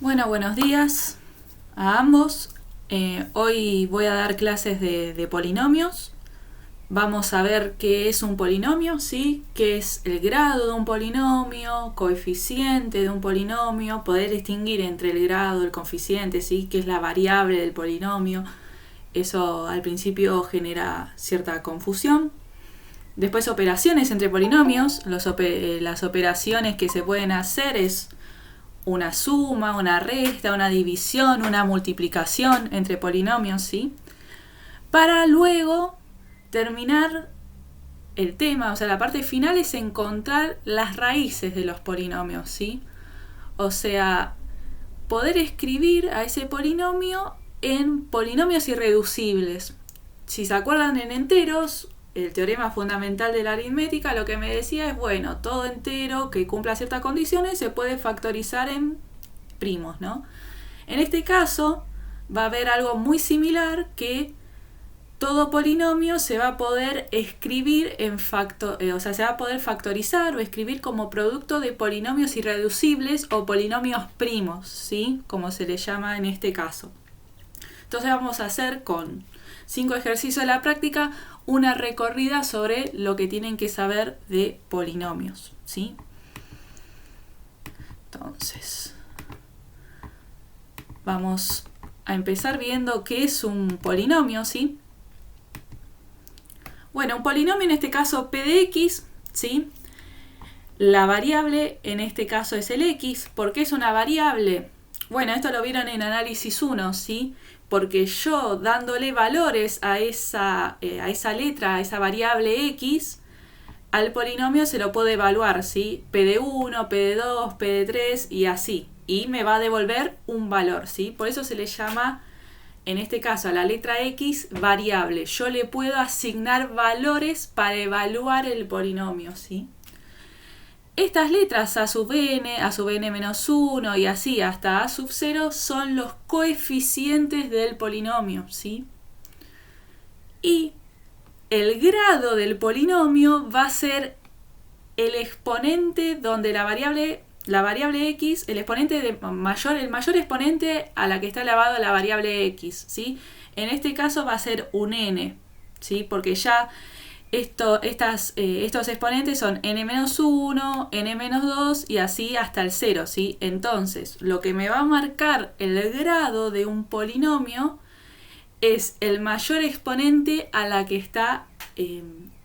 Bueno, buenos días a ambos. Hoy voy a dar clases de polinomios. Vamos a ver qué es un polinomio, ¿sí? Qué es el grado de un polinomio, coeficiente de un polinomio, poder distinguir entre el grado y el coeficiente, ¿sí? Qué es la variable del polinomio. Eso al principio genera cierta confusión. Después operaciones entre polinomios. Las operaciones que se pueden hacer es una suma, una resta, una división, una multiplicación entre polinomios, ¿sí? Para luego terminar el tema, o sea, la parte final es encontrar las raíces de los polinomios, ¿sí? O sea, poder escribir a ese polinomio en polinomios irreducibles. Si se acuerdan en enteros, el teorema fundamental de la aritmética lo que me decía es, bueno, todo entero que cumpla ciertas condiciones se puede factorizar en primos, ¿no? En este caso va a haber algo muy similar, que todo polinomio se va a poder escribir o sea, se va a poder factorizar o escribir como producto de polinomios irreducibles o polinomios primos, ¿sí? Como se le llama en este caso. Entonces vamos a hacer con 5 ejercicios de la práctica una recorrida sobre lo que tienen que saber de polinomios, ¿sí? Entonces, vamos a empezar viendo qué es un polinomio, ¿sí? Bueno, un polinomio en este caso p de x, ¿sí? La variable en este caso es el x. ¿Por qué es una variable? Bueno, esto lo vieron en análisis 1, ¿sí? Porque yo dándole valores a esa letra, a esa variable x, al polinomio se lo puedo evaluar, ¿sí? P de 1, P de 2, P de 3 y así. Y me va a devolver un valor, ¿sí? Por eso se le llama, en este caso, a la letra x variable. Yo le puedo asignar valores para evaluar el polinomio, ¿sí? Estas letras a sub n menos 1 y así hasta a sub 0 son los coeficientes del polinomio, ¿sí? Y el grado del polinomio va a ser el exponente donde la variable x, el mayor exponente a la que está elevado la variable x, ¿sí? En este caso va a ser un n, ¿sí? Porque ya estos exponentes son n-1, n-2 y así hasta el 0, ¿sí? Entonces, lo que me va a marcar el grado de un polinomio es el mayor exponente a la que está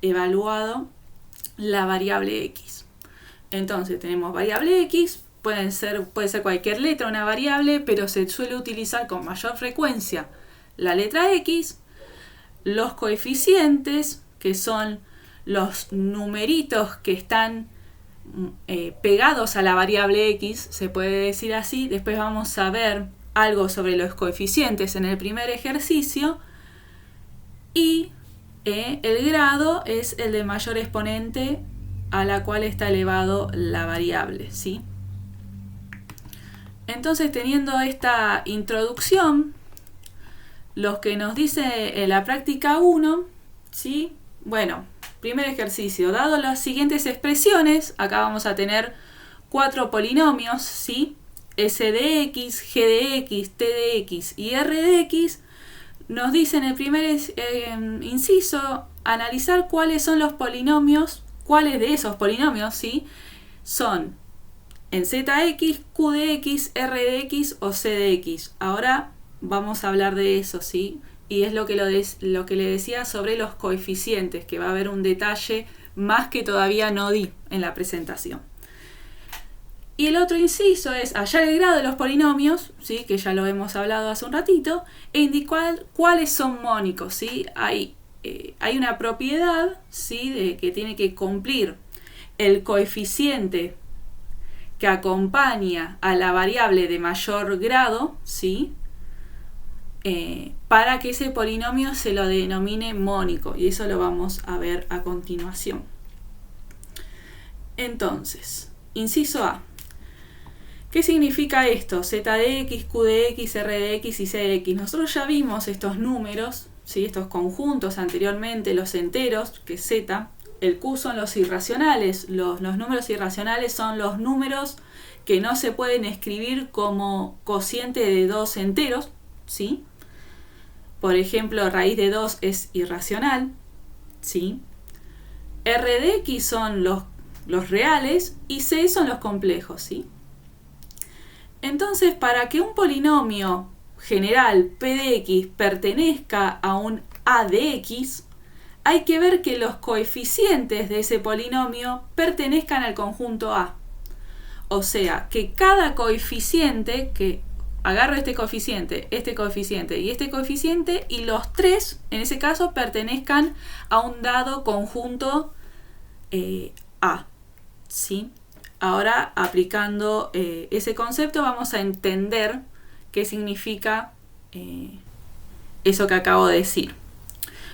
evaluado la variable x. Entonces, tenemos variable x, puede ser cualquier letra una variable, pero se suele utilizar con mayor frecuencia la letra x, los coeficientes, que son los numeritos que están pegados a la variable x, se puede decir así. Después vamos a ver algo sobre los coeficientes en el primer ejercicio. Y el grado es el de mayor exponente a la cual está elevado la variable, ¿sí? Entonces, teniendo esta introducción, lo que nos dice la práctica 1, ¿sí? Bueno, primer ejercicio, dado las siguientes expresiones, acá vamos a tener 4 polinomios, ¿sí? S de x, G de x, T de x y R de x, nos dice en el primer inciso analizar cuáles son los polinomios, cuáles de esos polinomios, ¿sí? Son en zx, q de x, r de x o c de x. Ahora vamos a hablar de eso, ¿sí? Y es lo que le decía sobre los coeficientes, que va a haber un detalle más que todavía no di en la presentación. Y el otro inciso es hallar el grado de los polinomios, ¿sí? Que ya lo hemos hablado hace un ratito, e indicar cuáles son mónicos, ¿sí? Hay una propiedad, ¿sí? Que tiene que cumplir el coeficiente que acompaña a la variable de mayor grado, ¿sí? Para que ese polinomio se lo denomine mónico, y eso lo vamos a ver a continuación. Entonces, inciso A. ¿Qué significa esto? Z de x, q de x, r de x y c de x. Nosotros ya vimos estos números, ¿sí? Estos conjuntos anteriormente, los enteros, que es z, El Q son los irracionales. Los números irracionales son los números que no se pueden escribir como cociente de dos enteros, ¿sí? Por ejemplo, raíz de 2 es irracional, ¿sí? R de X son los reales y C son los complejos, ¿sí? Entonces, para que un polinomio general P de X pertenezca a un A de X, hay que ver que los coeficientes de ese polinomio pertenezcan al conjunto A. O sea, que cada coeficiente, que agarro este coeficiente y este coeficiente, y los tres, en ese caso, pertenezcan a un dado conjunto A, ¿sí? Ahora, aplicando ese concepto, vamos a entender qué significa eso que acabo de decir.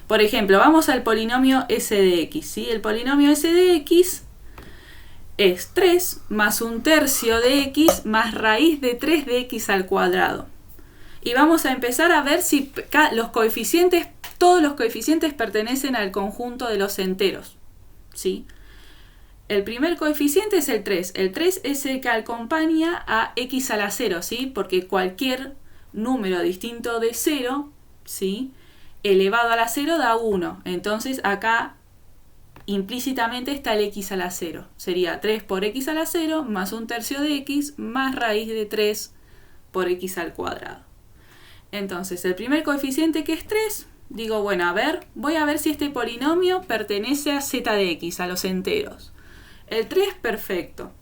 Por ejemplo, vamos al polinomio S de X, ¿sí? El polinomio S de X es 3 más un tercio de X más raíz de 3 de X al cuadrado. Y vamos a empezar a ver si todos los coeficientes pertenecen al conjunto de los enteros, ¿sí? El primer coeficiente es el 3. El 3 es el que acompaña a X a la 0, ¿sí? Porque cualquier número distinto de 0, ¿sí?, elevado a la 0 da 1. Entonces acá implícitamente está el X a la 0. Sería 3 por X a la 0 más un tercio de X más raíz de 3 por X al cuadrado. Entonces el primer coeficiente, que es 3, digo, bueno, voy a ver si este polinomio pertenece a Z de X, a los enteros. El 3, perfecto,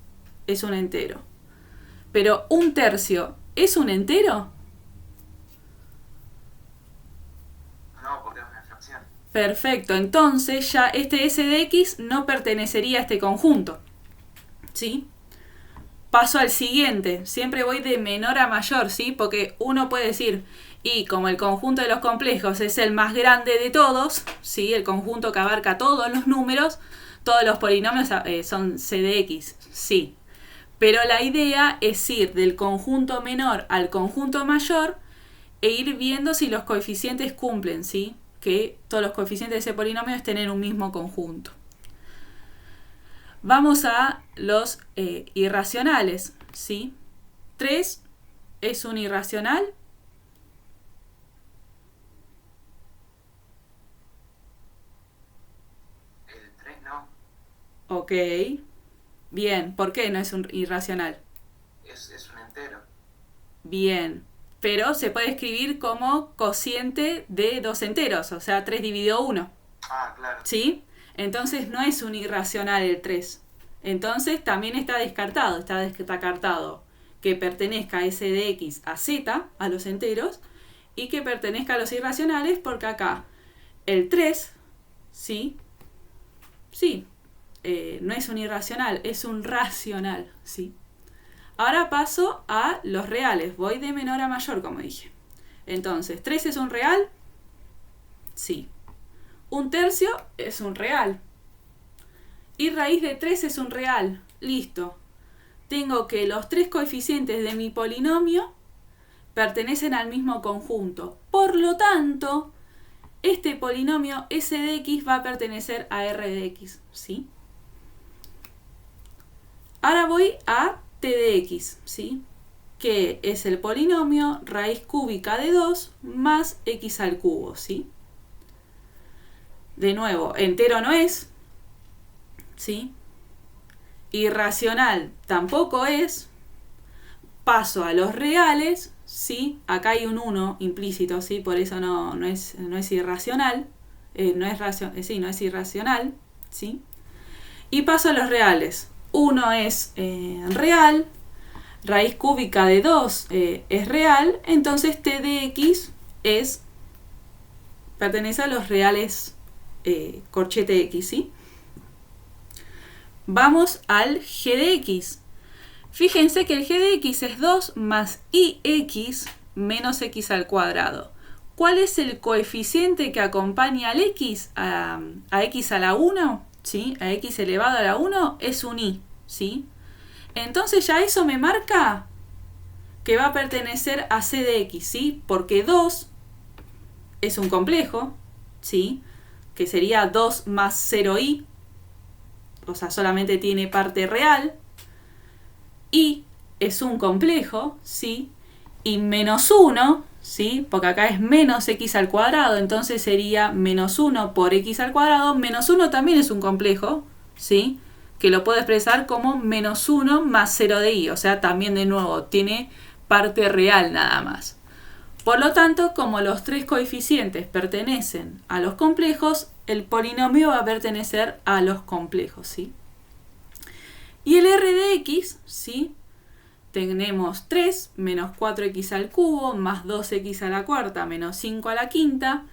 es un entero. Pero un tercio, ¿es un entero? No, porque es una fracción. Perfecto, entonces ya este S de X no pertenecería a este conjunto, ¿sí? Paso al siguiente, siempre voy de menor a mayor, ¿sí? Porque uno puede decir, y como el conjunto de los complejos es el más grande de todos, ¿sí?, el conjunto que abarca todos los números, todos los polinomios son C de X, sí. Pero la idea es ir del conjunto menor al conjunto mayor e ir viendo si los coeficientes cumplen, ¿sí? Que todos los coeficientes de ese polinomio estén en un mismo conjunto. Vamos a los irracionales, ¿sí? 3 es un irracional. El 3 no. Ok. Bien, ¿por qué no es un irracional? Es un entero. Bien, pero se puede escribir como cociente de dos enteros, o sea, 3 dividido 1. Ah, claro. ¿Sí? Entonces no es un irracional el 3. Entonces también está descartado que pertenezca S de X a Z, a los enteros, y que pertenezca a los irracionales, porque acá el 3, ¿sí? Sí, no es un irracional, es un racional, ¿sí? Ahora paso a los reales, voy de menor a mayor, como dije. Entonces, 3 es un real, sí. Un tercio es un real. Y raíz de 3 es un real. Listo. Tengo que los tres coeficientes de mi polinomio pertenecen al mismo conjunto. Por lo tanto, este polinomio S de X va a pertenecer a R de X, ¿sí? Ahora voy a T de X, ¿sí?, que es el polinomio raíz cúbica de 2 más X al cubo, ¿sí? De nuevo, entero no es, ¿sí? Irracional tampoco es. Paso a los reales, ¿sí? Acá hay un 1 implícito, ¿sí? Por eso no es irracional. No es irracional, ¿sí? Y paso a los reales. 1 es real, raíz cúbica de 2 es real, entonces T de X pertenece a los reales corchete X, ¿sí? Vamos al G de X. Fíjense que el G de X es 2 más IX menos X al cuadrado. ¿Cuál es el coeficiente que acompaña al X a X a la 1? ¿Sí? A X elevado a la 1 es un I, ¿sí? Entonces ya eso me marca que va a pertenecer a C de X, ¿sí? Porque 2 es un complejo, ¿sí?, que sería 2 más 0i, o sea, solamente tiene parte real, y es un complejo, ¿sí? Y menos 1, ¿sí? Porque acá es menos x al cuadrado, entonces sería menos 1 por x al cuadrado. Menos 1 también es un complejo, ¿sí? Que lo puedo expresar como menos 1 más 0 de y, o sea, también de nuevo tiene parte real nada más. Por lo tanto, como los tres coeficientes pertenecen a los complejos, el polinomio va a pertenecer a los complejos, ¿sí? Y el r de x, ¿sí? Tenemos 3 menos 4x al cubo más 2x a la cuarta menos 5 a la quinta.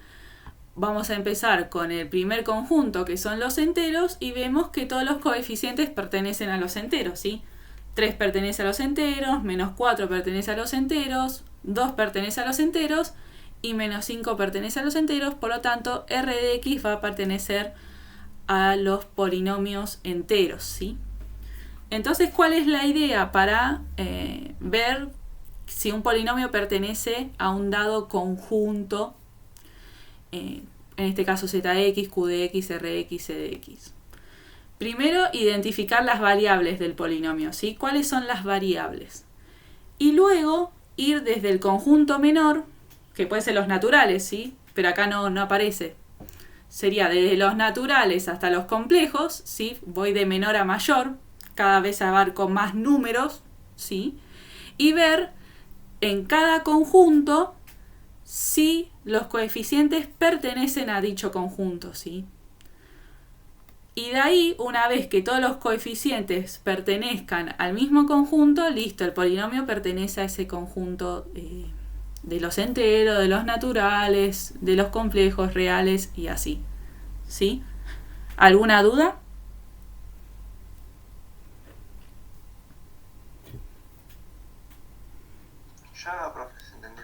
Vamos a empezar con el primer conjunto, que son los enteros, y vemos que todos los coeficientes pertenecen a los enteros, ¿sí? 3 pertenece a los enteros, menos 4 pertenece a los enteros, 2 pertenece a los enteros y menos 5 pertenece a los enteros. Por lo tanto, r de x va a pertenecer a los polinomios enteros, ¿sí? Entonces, ¿cuál es la idea para ver si un polinomio pertenece a un dado conjunto? En este caso zx, qdx, rx, cdx. Primero, identificar las variables del polinomio, ¿sí? ¿Cuáles son las variables? Y luego ir desde el conjunto menor, que pueden ser los naturales, ¿sí? Pero acá no aparece. Sería desde los naturales hasta los complejos, ¿sí? Voy de menor a mayor, cada vez abarco más números, ¿sí? Y ver en cada conjunto si los coeficientes pertenecen a dicho conjunto, ¿sí? Y de ahí, una vez que todos los coeficientes pertenezcan al mismo conjunto, listo, el polinomio pertenece a ese conjunto de los enteros, de los naturales, de los complejos reales y así, ¿sí? ¿Alguna duda? Ya, profe, se entendió.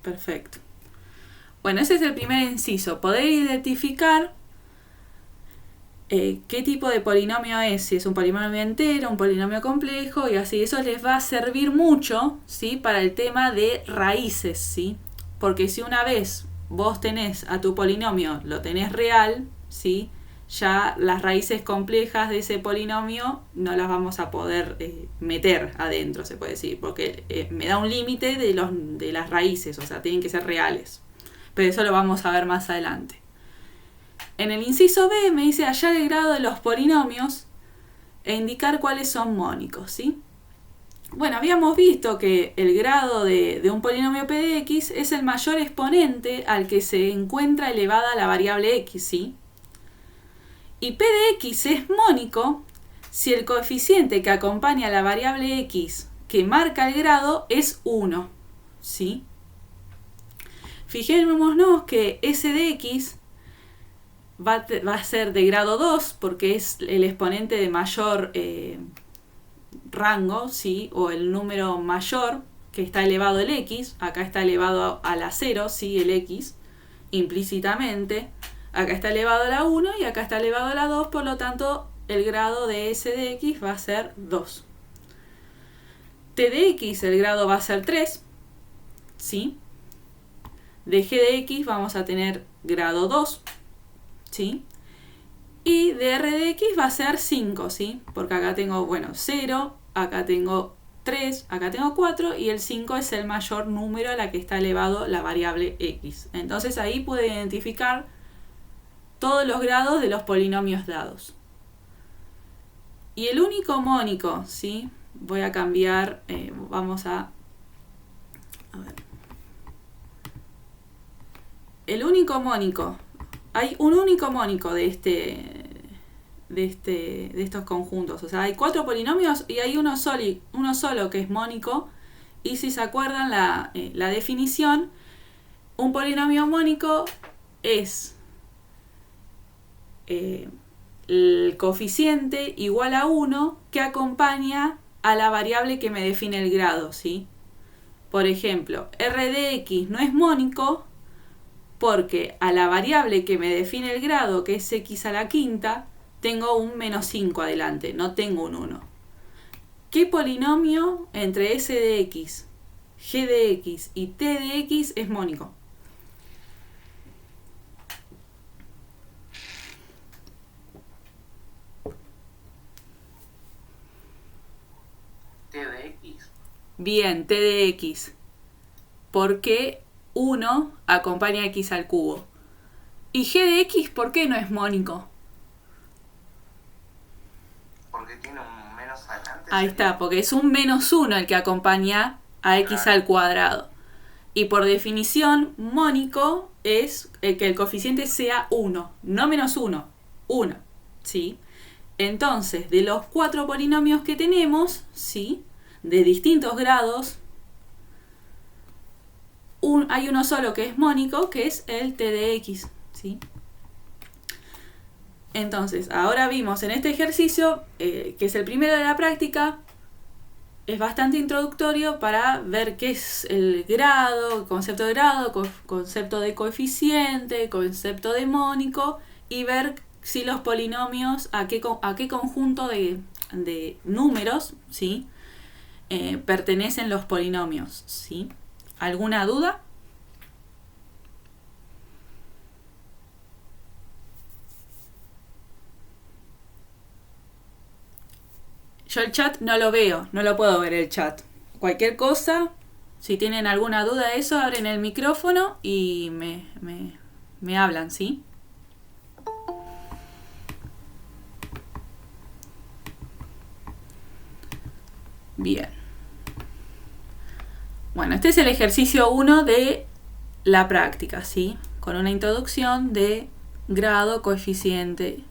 Perfecto. Bueno, ese es el primer inciso, poder identificar qué tipo de polinomio es, si es un polinomio entero, un polinomio complejo y así. Eso les va a servir mucho, ¿sí? Para el tema de raíces, ¿sí? Porque si una vez vos tenés a tu polinomio, lo tenés real, ¿sí? Ya las raíces complejas de ese polinomio no las vamos a poder meter adentro, se puede decir, porque me da un límite de las raíces, o sea, tienen que ser reales. Pero eso lo vamos a ver más adelante. En el inciso B me dice hallar el grado de los polinomios e indicar cuáles son mónicos, ¿sí? Bueno, habíamos visto que el grado de un polinomio p de x es el mayor exponente al que se encuentra elevada la variable x, ¿sí? Y p de x es mónico si el coeficiente que acompaña a la variable x que marca el grado es 1, ¿sí? Fijémonos que s de x va a ser de grado 2 porque es el exponente de mayor rango, ¿sí? O el número mayor que está elevado el x. Acá está elevado a la 0, ¿sí? El x implícitamente. Acá está elevado a la 1 y acá está elevado a la 2. Por lo tanto, el grado de s de x va a ser 2. T de x, el grado va a ser 3, ¿sí? De g de x vamos a tener grado 2, ¿sí? Y de r de x va a ser 5, ¿sí? Porque acá tengo, bueno, 0, acá tengo 3, acá tengo 4 y el 5 es el mayor número a la que está elevado la variable x. Entonces ahí puedo identificar todos los grados de los polinomios dados. Y el único mónico, ¿sí? Voy a cambiar, vamos a ver. El único mónico, hay un único mónico de estos conjuntos. O sea, hay 4 polinomios y hay uno solo que es mónico. Y si se acuerdan la definición, un polinomio mónico es el coeficiente igual a 1 que acompaña a la variable que me define el grado, ¿sí? Por ejemplo, r de x no es mónico porque a la variable que me define el grado, que es x a la quinta, tengo un menos 5 adelante, no tengo un 1. ¿Qué polinomio entre s de x, g de x y t de x es mónico? X. Bien, t de x. ¿Por qué 1 acompaña a x al cubo? ¿Y g de x por qué no es mónico? Porque tiene un menos adelante. Ahí está, porque es un menos 1 el que acompaña a x al cuadrado. Y por definición, mónico es que el coeficiente sea 1, no menos 1, 1, ¿sí? Entonces, de los 4 polinomios que tenemos, ¿sí?, de distintos grados, hay uno solo que es mónico, que es el t de x, ¿sí? Entonces, ahora vimos en este ejercicio, que es el primero de la práctica, es bastante introductorio para ver qué es el grado, concepto de grado, concepto de coeficiente, concepto de mónico, y ver si los polinomios, a qué conjunto de números, ¿sí?, pertenecen los polinomios, ¿sí? ¿Alguna duda? Yo el chat no lo veo, no lo puedo ver el chat. Cualquier cosa, si tienen alguna duda de eso, abren el micrófono y me hablan, ¿sí? Bien. Bueno, este es el ejercicio 1 de la práctica, ¿sí? Con una introducción de grado, coeficiente.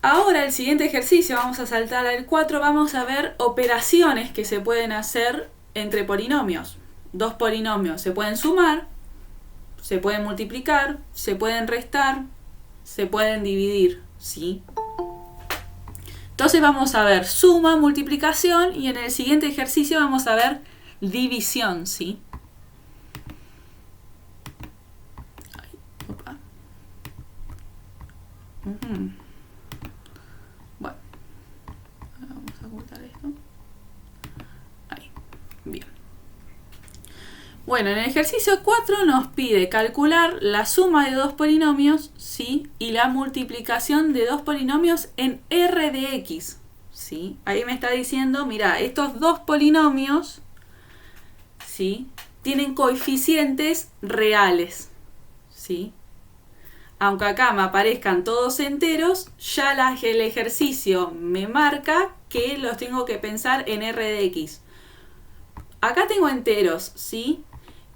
Ahora el siguiente ejercicio, vamos a saltar al 4, vamos a ver operaciones que se pueden hacer entre polinomios. Dos polinomios se pueden sumar, se pueden multiplicar, se pueden restar, se pueden dividir, ¿sí? Entonces vamos a ver suma, multiplicación, y en el siguiente ejercicio vamos a ver división, ¿sí? Opa. Bueno, vamos a ocultar esto. Ahí, bien. Bueno, en el ejercicio 4 nos pide calcular la suma de dos polinomios, ¿sí?, y la multiplicación de dos polinomios en R de X, ¿sí? Ahí me está diciendo, mira, estos dos polinomios, ¿sí?, tienen coeficientes reales, ¿sí? Aunque acá me aparezcan todos enteros, ya el ejercicio me marca que los tengo que pensar en R de X. Acá tengo enteros, ¿sí?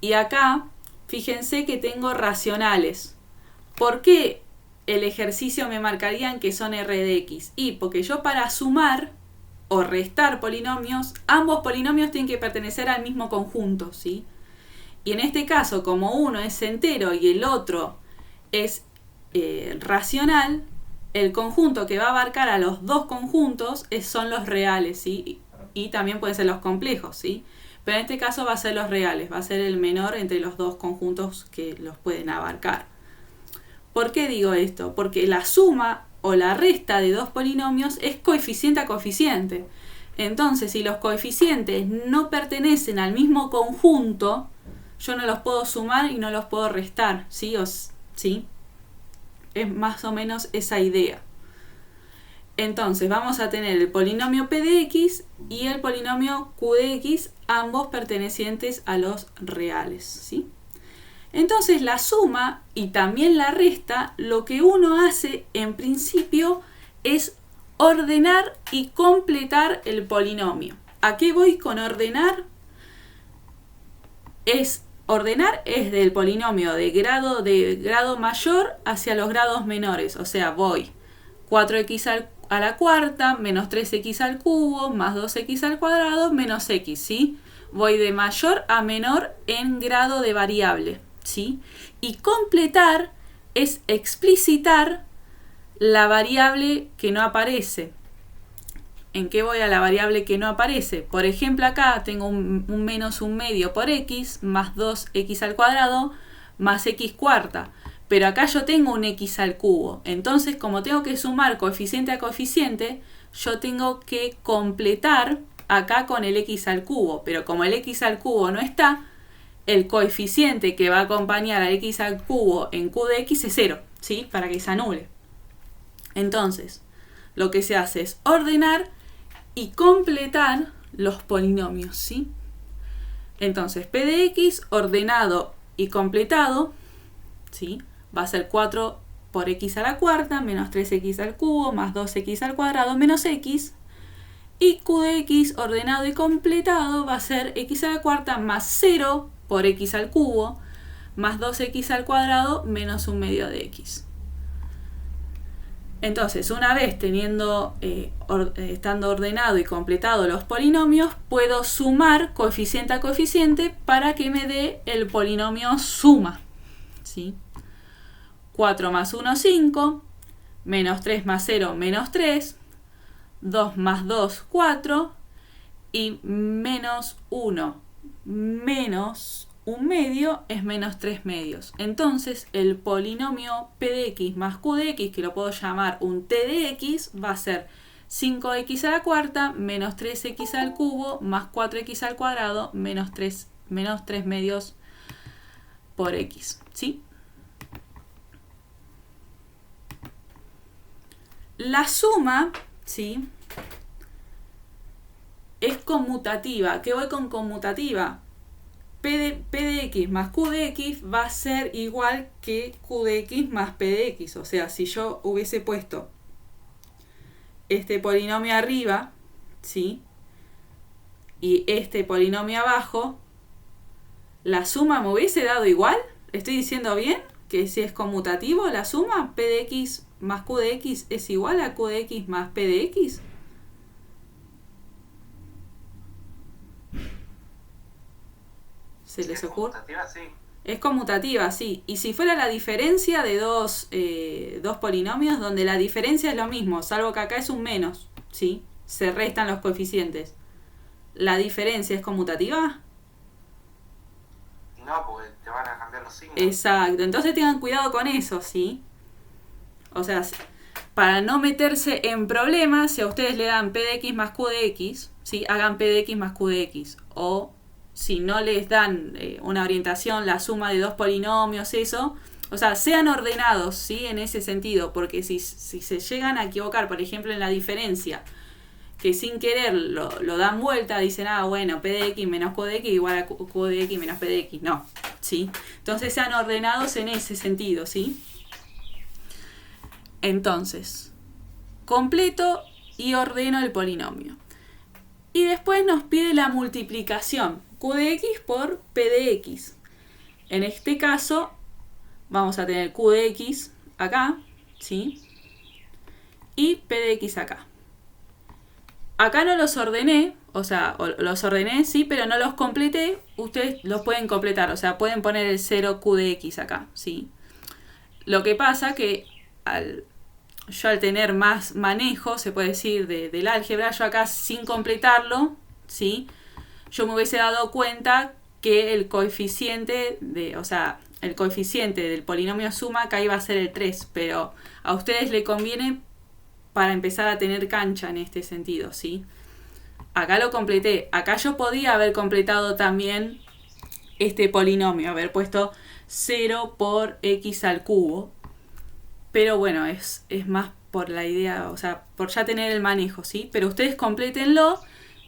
Y acá, fíjense que tengo racionales. ¿Por qué el ejercicio me marcarían que son R de X? Y porque yo para sumar o restar polinomios, ambos polinomios tienen que pertenecer al mismo conjunto, ¿sí? Y en este caso, como uno es entero y el otro es racional, el conjunto que va a abarcar a los dos conjuntos son los reales, ¿sí? Y también pueden ser los complejos, ¿sí? Pero en este caso va a ser los reales, va a ser el menor entre los dos conjuntos que los pueden abarcar. ¿Por qué digo esto? Porque la suma o la resta de dos polinomios es coeficiente a coeficiente. Entonces, si los coeficientes no pertenecen al mismo conjunto, yo no los puedo sumar y no los puedo restar, ¿sí? ¿Sí? Es más o menos esa idea. Entonces vamos a tener el polinomio p de x y el polinomio q de x, ambos pertenecientes a los reales, ¿sí? Entonces la suma y también la resta, lo que uno hace en principio es ordenar y completar el polinomio. ¿A qué voy con ordenar? Ordenar es del polinomio de grado mayor hacia los grados menores, o sea, voy 4x a la cuarta, menos 3x al cubo, más 2x al cuadrado, menos x, ¿sí? Voy de mayor a menor en grado de variable, ¿sí? Y completar es explicitar la variable que no aparece. ¿En qué voy a la variable que no aparece? Por ejemplo, acá tengo un menos un medio por x, más 2x al cuadrado, más x cuarta. Pero acá yo tengo un x al cubo. Entonces, como tengo que sumar coeficiente a coeficiente, yo tengo que completar acá con el x al cubo. Pero como el x al cubo no está, el coeficiente que va a acompañar al x al cubo en q de x es 0, ¿sí? Para que se anule. Entonces, lo que se hace es ordenar y completar los polinomios, ¿sí? Entonces, p de x ordenado y completado, ¿sí? Va a ser 4 por x a la cuarta menos 3x al cubo más 2x al cuadrado menos x. Y q de x ordenado y completado va a ser x a la cuarta más 0 por x al cubo más 2x al cuadrado menos 1/2 de x. Entonces, una vez estando ordenado y completado los polinomios, puedo sumar coeficiente a coeficiente para que me dé el polinomio suma, ¿sí? 4 más 1, 5, menos 3 más 0, menos 3, 2 más 2, 4, y menos 1 menos 1/2 es menos 3/2. Entonces, el polinomio p de x más q de x, que lo puedo llamar un t de x, va a ser 5x a la cuarta menos 3x al cubo más 4x al cuadrado menos 3/2 por x, ¿sí? La suma, ¿sí?, es conmutativa. ¿Qué voy con conmutativa? P de x más q de x va a ser igual que q de x más p de x. O sea, si yo hubiese puesto este polinomio arriba, ¿sí?, y este polinomio abajo, la suma me hubiese dado igual. ¿Estoy diciendo bien? Que si es conmutativo la suma, p de x más q de x es igual a q de x más p de x. ¿Se les ocurre? Conmutativa, sí. Es conmutativa, sí. Y si fuera la diferencia de dos polinomios donde la diferencia es lo mismo, salvo que acá es un menos, ¿sí? Se restan los coeficientes. ¿La diferencia es conmutativa? No, porque te van a cambiar los signos. Exacto. Entonces tengan cuidado con eso, ¿sí? O sea, para no meterse en problemas, si a ustedes le dan p de x más q de x, ¿sí?, hagan p de x más q de x. O si no les dan una orientación, la suma de dos polinomios, eso, o sea, sean ordenados, ¿sí?, en ese sentido, porque si se llegan a equivocar, por ejemplo, en la diferencia, que sin querer lo dan vuelta, dicen, bueno, p de x menos q de x igual a q de x menos p de x, no, ¿sí? Entonces sean ordenados en ese sentido, ¿sí? Entonces, completo y ordeno el polinomio. Y después nos pide la multiplicación, q de x por p de x. En este caso, vamos a tener q de x acá, ¿sí?, y p de x acá. Acá no los ordené, o sea, los ordené, sí, pero no los completé. Ustedes los pueden completar, o sea, pueden poner el 0 q de x acá, ¿sí? Lo que pasa que yo al tener más manejo, se puede decir, del álgebra, yo acá sin completarlo, ¿sí?, yo me hubiese dado cuenta que el coeficiente del polinomio suma acá iba a ser el 3, pero a ustedes les conviene para empezar a tener cancha en este sentido, ¿sí? Acá lo completé. Acá yo podía haber completado también este polinomio, haber puesto 0 por x al cubo, pero bueno, es más por la idea, o sea, por ya tener el manejo, ¿sí? Pero ustedes complétenlo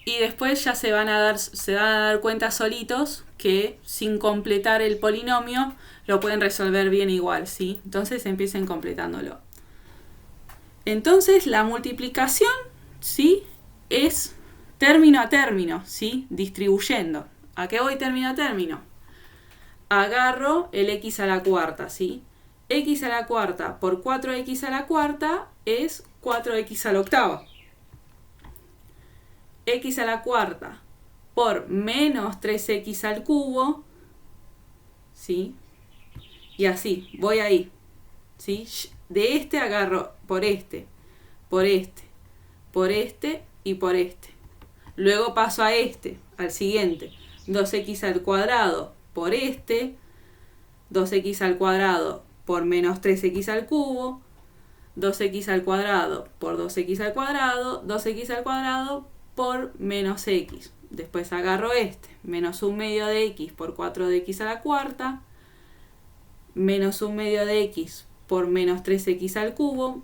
y después ya se van a dar cuenta solitos que sin completar el polinomio lo pueden resolver bien igual, ¿sí? Entonces empiecen completándolo. Entonces la multiplicación, ¿sí?, es término a término, ¿sí?, distribuyendo. ¿A qué voy término a término? Agarro el x a la cuarta, ¿sí? X a la cuarta por 4x a la cuarta es 4x a la octava. X a la cuarta por menos 3x al cubo, ¿sí? Y así, voy ahí, ¿sí? De este agarro por este, por este, por este y por este. Luego paso a este, al siguiente. 2x al cuadrado por este, 2x al cuadrado por menos 3x al cubo, 2x al cuadrado por 2x al cuadrado, 2x al cuadrado por menos x. Después agarro este, menos 1/2 de x por 4 de x a la cuarta, menos 1/2 de x por menos 3x al cubo,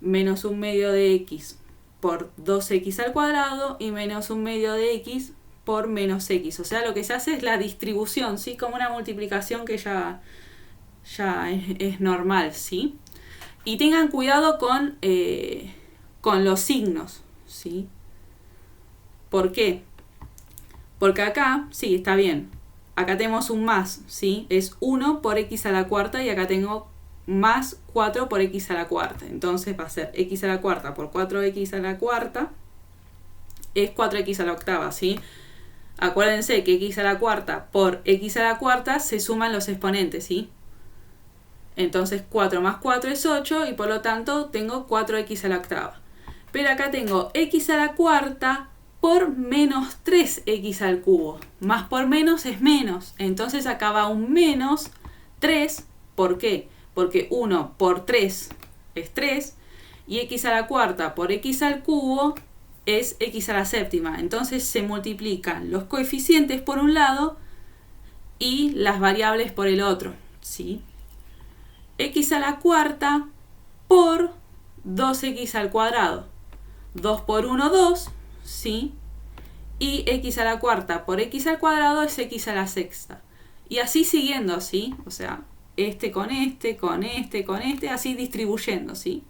menos 1/2 de x por 2x al cuadrado y menos 1/2 de x por menos x. O sea, lo que se hace es la distribución, ¿sí? Como una multiplicación que ya es normal, ¿sí? Y tengan cuidado con los signos, ¿sí? ¿Por qué? Porque acá, sí, está bien. Acá tenemos un más, ¿sí? Es 1 por x a la cuarta y acá tengo más 4 por x a la cuarta. Entonces va a ser x a la cuarta por 4x a la cuarta es 4x a la octava, ¿sí? Acuérdense que x a la cuarta por x a la cuarta se suman los exponentes, ¿sí? Entonces 4 más 4 es 8 y por lo tanto tengo 4x a la octava. Pero acá tengo x a la cuarta por menos 3x al cubo. Más por menos es menos. Entonces acá va un menos 3. ¿Por qué? Porque 1 por 3 es 3 y x a la cuarta por x al cubo es x a la séptima. Entonces se multiplican los coeficientes por un lado y las variables por el otro, ¿sí? X a la cuarta por 2x al cuadrado. 2 por 1, 2, ¿sí? Y x a la cuarta por x al cuadrado es x a la sexta. Y así siguiendo, ¿sí? O sea, este con este, con este, con este, así distribuyendo, ¿sí?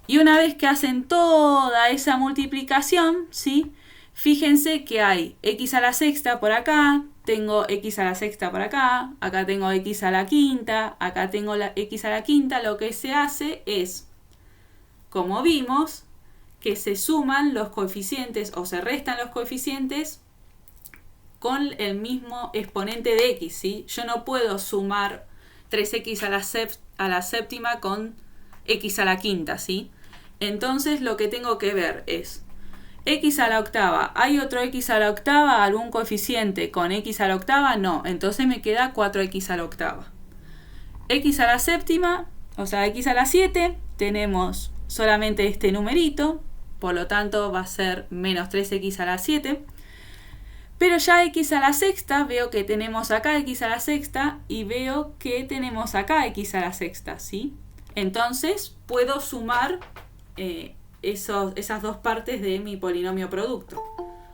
Y una vez que hacen toda esa multiplicación, ¿sí? Fíjense que hay x a la sexta por acá, tengo x a la sexta por acá tengo x a la quinta, acá tengo la x a la quinta. Lo que se hace es, como vimos, que se suman los coeficientes o se restan los coeficientes con el mismo exponente de x, ¿sí? Yo no puedo sumar 3x a la séptima con x a la quinta, ¿sí? Entonces lo que tengo que ver es x a la octava. ¿Hay otro x a la octava? ¿Algún coeficiente con x a la octava? No. Entonces me queda 4x a la octava. X a la séptima, o sea, x a la 7, tenemos solamente este numerito. Por lo tanto va a ser menos 3x a la 7. Pero ya x a la sexta, veo que tenemos acá x a la sexta y veo que tenemos acá x a la sexta, ¿sí? Entonces puedo sumar esas dos partes de mi polinomio producto.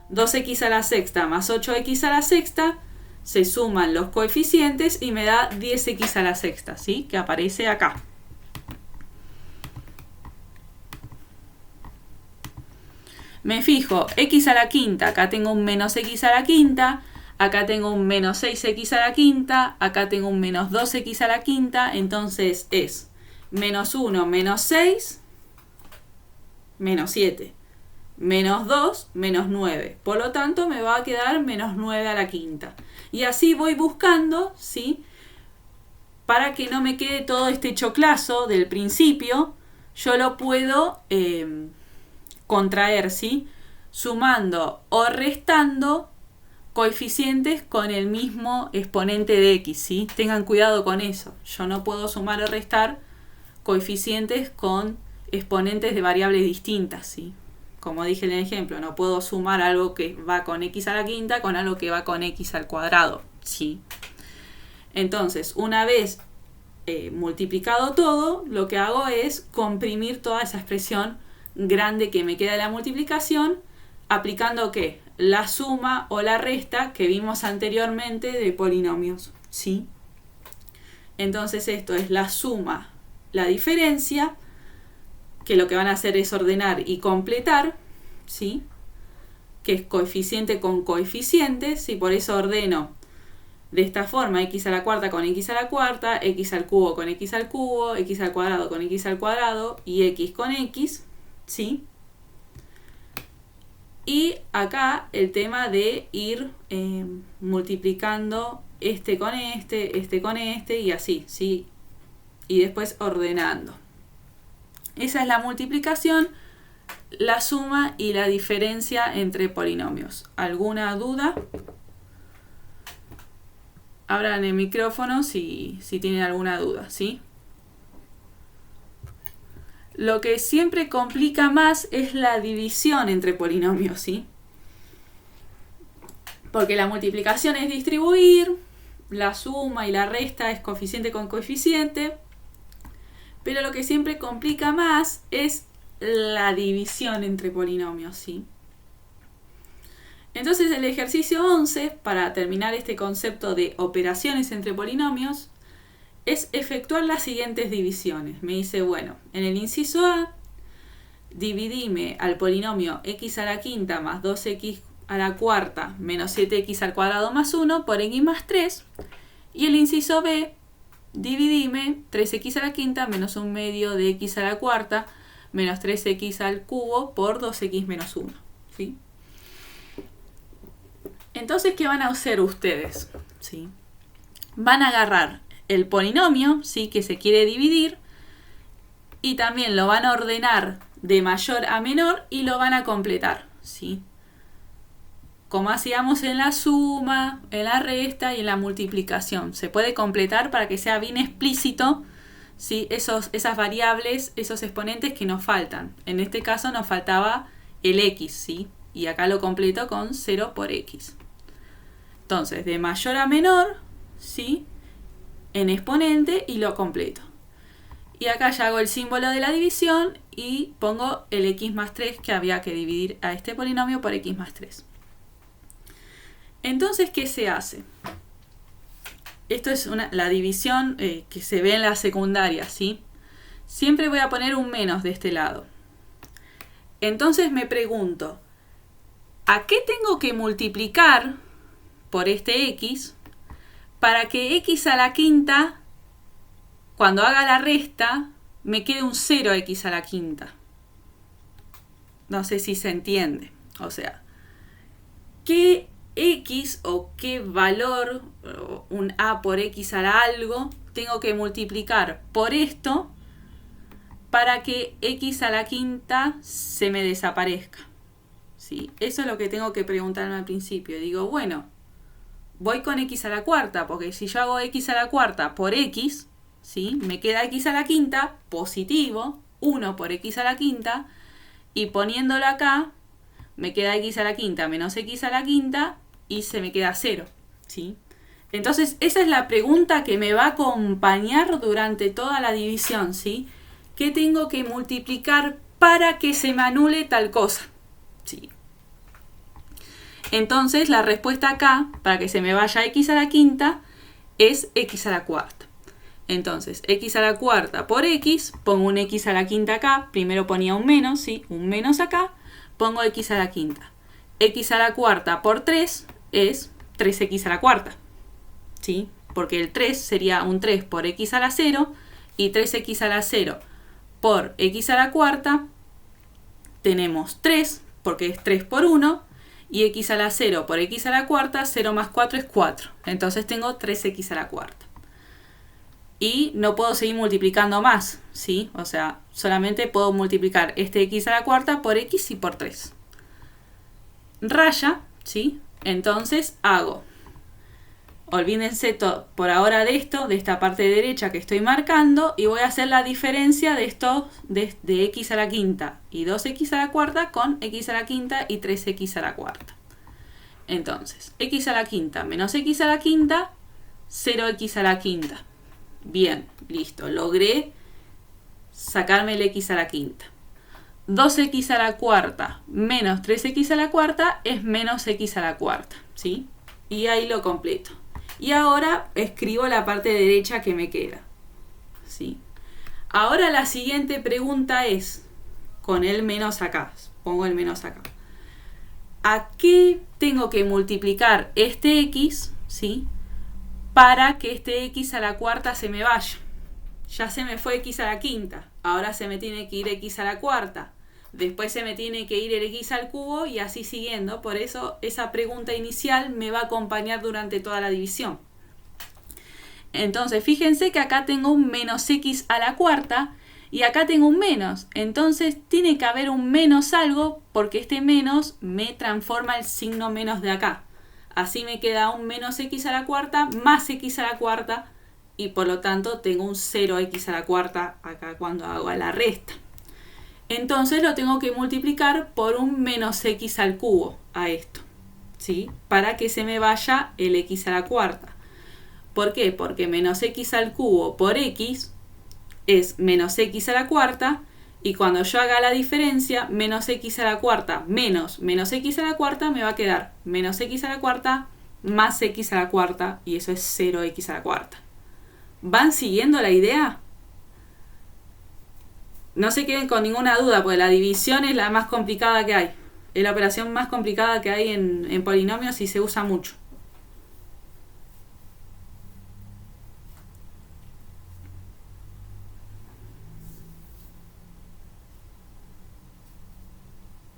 2x a la sexta más 8x a la sexta, se suman los coeficientes y me da 10x a la sexta, ¿sí? Que aparece acá. Me fijo, x a la quinta, acá tengo un menos x a la quinta, acá tengo un menos 6x a la quinta, acá tengo un menos 2x a la quinta, entonces es menos 1, menos 6, menos 7, menos 2, menos 9. Por lo tanto, me va a quedar menos 9 a la quinta. Y así voy buscando, ¿sí? Para que no me quede todo este choclazo del principio, yo lo puedo contraer, ¿sí? Sumando o restando coeficientes con el mismo exponente de x, ¿sí? Tengan cuidado con eso. Yo no puedo sumar o restar coeficientes con exponentes de variables distintas, ¿sí? Como dije en el ejemplo, no puedo sumar algo que va con x a la quinta con algo que va con x al cuadrado, ¿sí? Entonces, una vez multiplicado todo, lo que hago es comprimir toda esa expresión grande que me queda de la multiplicación, aplicando ¿qué? La suma o la resta que vimos anteriormente de polinomios, ¿sí? Entonces esto es la suma, la diferencia, que lo que van a hacer es ordenar y completar, ¿sí? Que es coeficiente con coeficiente, ¿sí? Por eso ordeno de esta forma, x a la cuarta con x a la cuarta, x al cubo con x al cubo, x al cuadrado con x al cuadrado y x con x, ¿sí? Y acá el tema de ir multiplicando este con este y así, ¿sí? Y después ordenando. Esa es la multiplicación, la suma y la diferencia entre polinomios. ¿Alguna duda? Abran el micrófono si tienen alguna duda, ¿sí? Lo que siempre complica más es la división entre polinomios, ¿sí? Porque la multiplicación es distribuir, la suma y la resta es coeficiente con coeficiente, pero lo que siempre complica más es la división entre polinomios, ¿sí? Entonces el ejercicio 11, para terminar este concepto de operaciones entre polinomios, es efectuar las siguientes divisiones. Me dice, bueno, en el inciso A, dividime al polinomio x a la quinta más 2x a la cuarta menos 7x al cuadrado más 1 por x más 3. Y el inciso B, dividime 3x a la quinta menos 1 medio de x a la cuarta menos 3x al cubo por 2x menos 1. ¿Sí? Entonces, ¿qué van a hacer ustedes? ¿Sí? Van a agarrar el polinomio, ¿sí?, que se quiere dividir, y también lo van a ordenar de mayor a menor y lo van a completar, ¿sí? Como hacíamos en la suma, en la resta y en la multiplicación. Se puede completar para que sea bien explícito, ¿sí?, esas variables, esos exponentes que nos faltan. En este caso nos faltaba el x, ¿sí? Y acá lo completo con 0 por x. Entonces, de mayor a menor, ¿sí?, en exponente y lo completo. Y acá ya hago el símbolo de la división y pongo el x más 3 que había que dividir a este polinomio por x más 3. Entonces, ¿qué se hace? Esto es la división que se ve en la secundaria, ¿sí? Siempre voy a poner un menos de este lado. Entonces me pregunto, ¿a qué tengo que multiplicar por este x para que x a la quinta, cuando haga la resta, me quede un 0x a la quinta? No sé si se entiende. O sea, ¿qué x o qué valor, un a por x a la algo, tengo que multiplicar por esto para que x a la quinta se me desaparezca? ¿Sí? Eso es lo que tengo que preguntarme al principio. Digo, bueno, voy con x a la cuarta, porque si yo hago x a la cuarta por x, ¿sí?, me queda x a la quinta positivo, 1 por x a la quinta, y poniéndolo acá, me queda x a la quinta menos x a la quinta, y se me queda 0, ¿sí? Entonces, esa es la pregunta que me va a acompañar durante toda la división, ¿sí? ¿Qué tengo que multiplicar para que se me anule tal cosa? ¿Sí? Entonces, la respuesta acá, para que se me vaya x a la quinta, es x a la cuarta. Entonces, x a la cuarta por x, pongo un x a la quinta acá, primero ponía un menos, ¿sí?, un menos acá, pongo x a la quinta. X a la cuarta por 3 es 3x a la cuarta, ¿sí? Porque el 3 sería un 3 por x a la 0, y 3x a la 0 por x a la cuarta, tenemos 3, porque es 3 por 1, y x a la 0 por x a la cuarta, 0 más 4 es 4. Entonces tengo 3x a la cuarta. Y no puedo seguir multiplicando más, ¿sí? O sea, solamente puedo multiplicar este x a la cuarta por x y por 3. Raya, ¿sí? Entonces hago, olvídense por ahora de esto, de esta parte derecha que estoy marcando, y voy a hacer la diferencia de esto, de x a la quinta y 2x a la cuarta con x a la quinta y 3x a la cuarta. Entonces, x a la quinta menos x a la quinta, 0x a la quinta. Bien, listo, logré sacarme el x a la quinta. 2x a la cuarta menos 3x a la cuarta es menos x a la cuarta, ¿sí? Y ahí lo completo. Y ahora escribo la parte derecha que me queda, ¿sí? Ahora la siguiente pregunta es, con el menos acá, pongo el menos acá. ¿A qué tengo que multiplicar este x, ¿sí?, para que este x a la cuarta se me vaya? Ya se me fue x a la quinta, ahora se me tiene que ir x a la cuarta, después se me tiene que ir el x al cubo y así siguiendo. Por eso esa pregunta inicial me va a acompañar durante toda la división. Entonces fíjense que acá tengo un menos x a la cuarta y acá tengo un menos. Entonces tiene que haber un menos algo, porque este menos me transforma el signo menos de acá. Así me queda un menos x a la cuarta más x a la cuarta, y por lo tanto tengo un 0x a la cuarta acá cuando hago la resta. Entonces lo tengo que multiplicar por un menos x al cubo a esto, ¿sí?, para que se me vaya el x a la cuarta. ¿Por qué? Porque menos x al cubo por x es menos x a la cuarta, Y cuando yo haga la diferencia, menos x a la cuarta menos x a la cuarta, me va a quedar menos x a la cuarta más x a la cuarta, y eso es 0x a la cuarta. ¿Van siguiendo la idea? No se queden con ninguna duda, porque la división es la más complicada que hay. Es la operación más complicada que hay en polinomios y se usa mucho.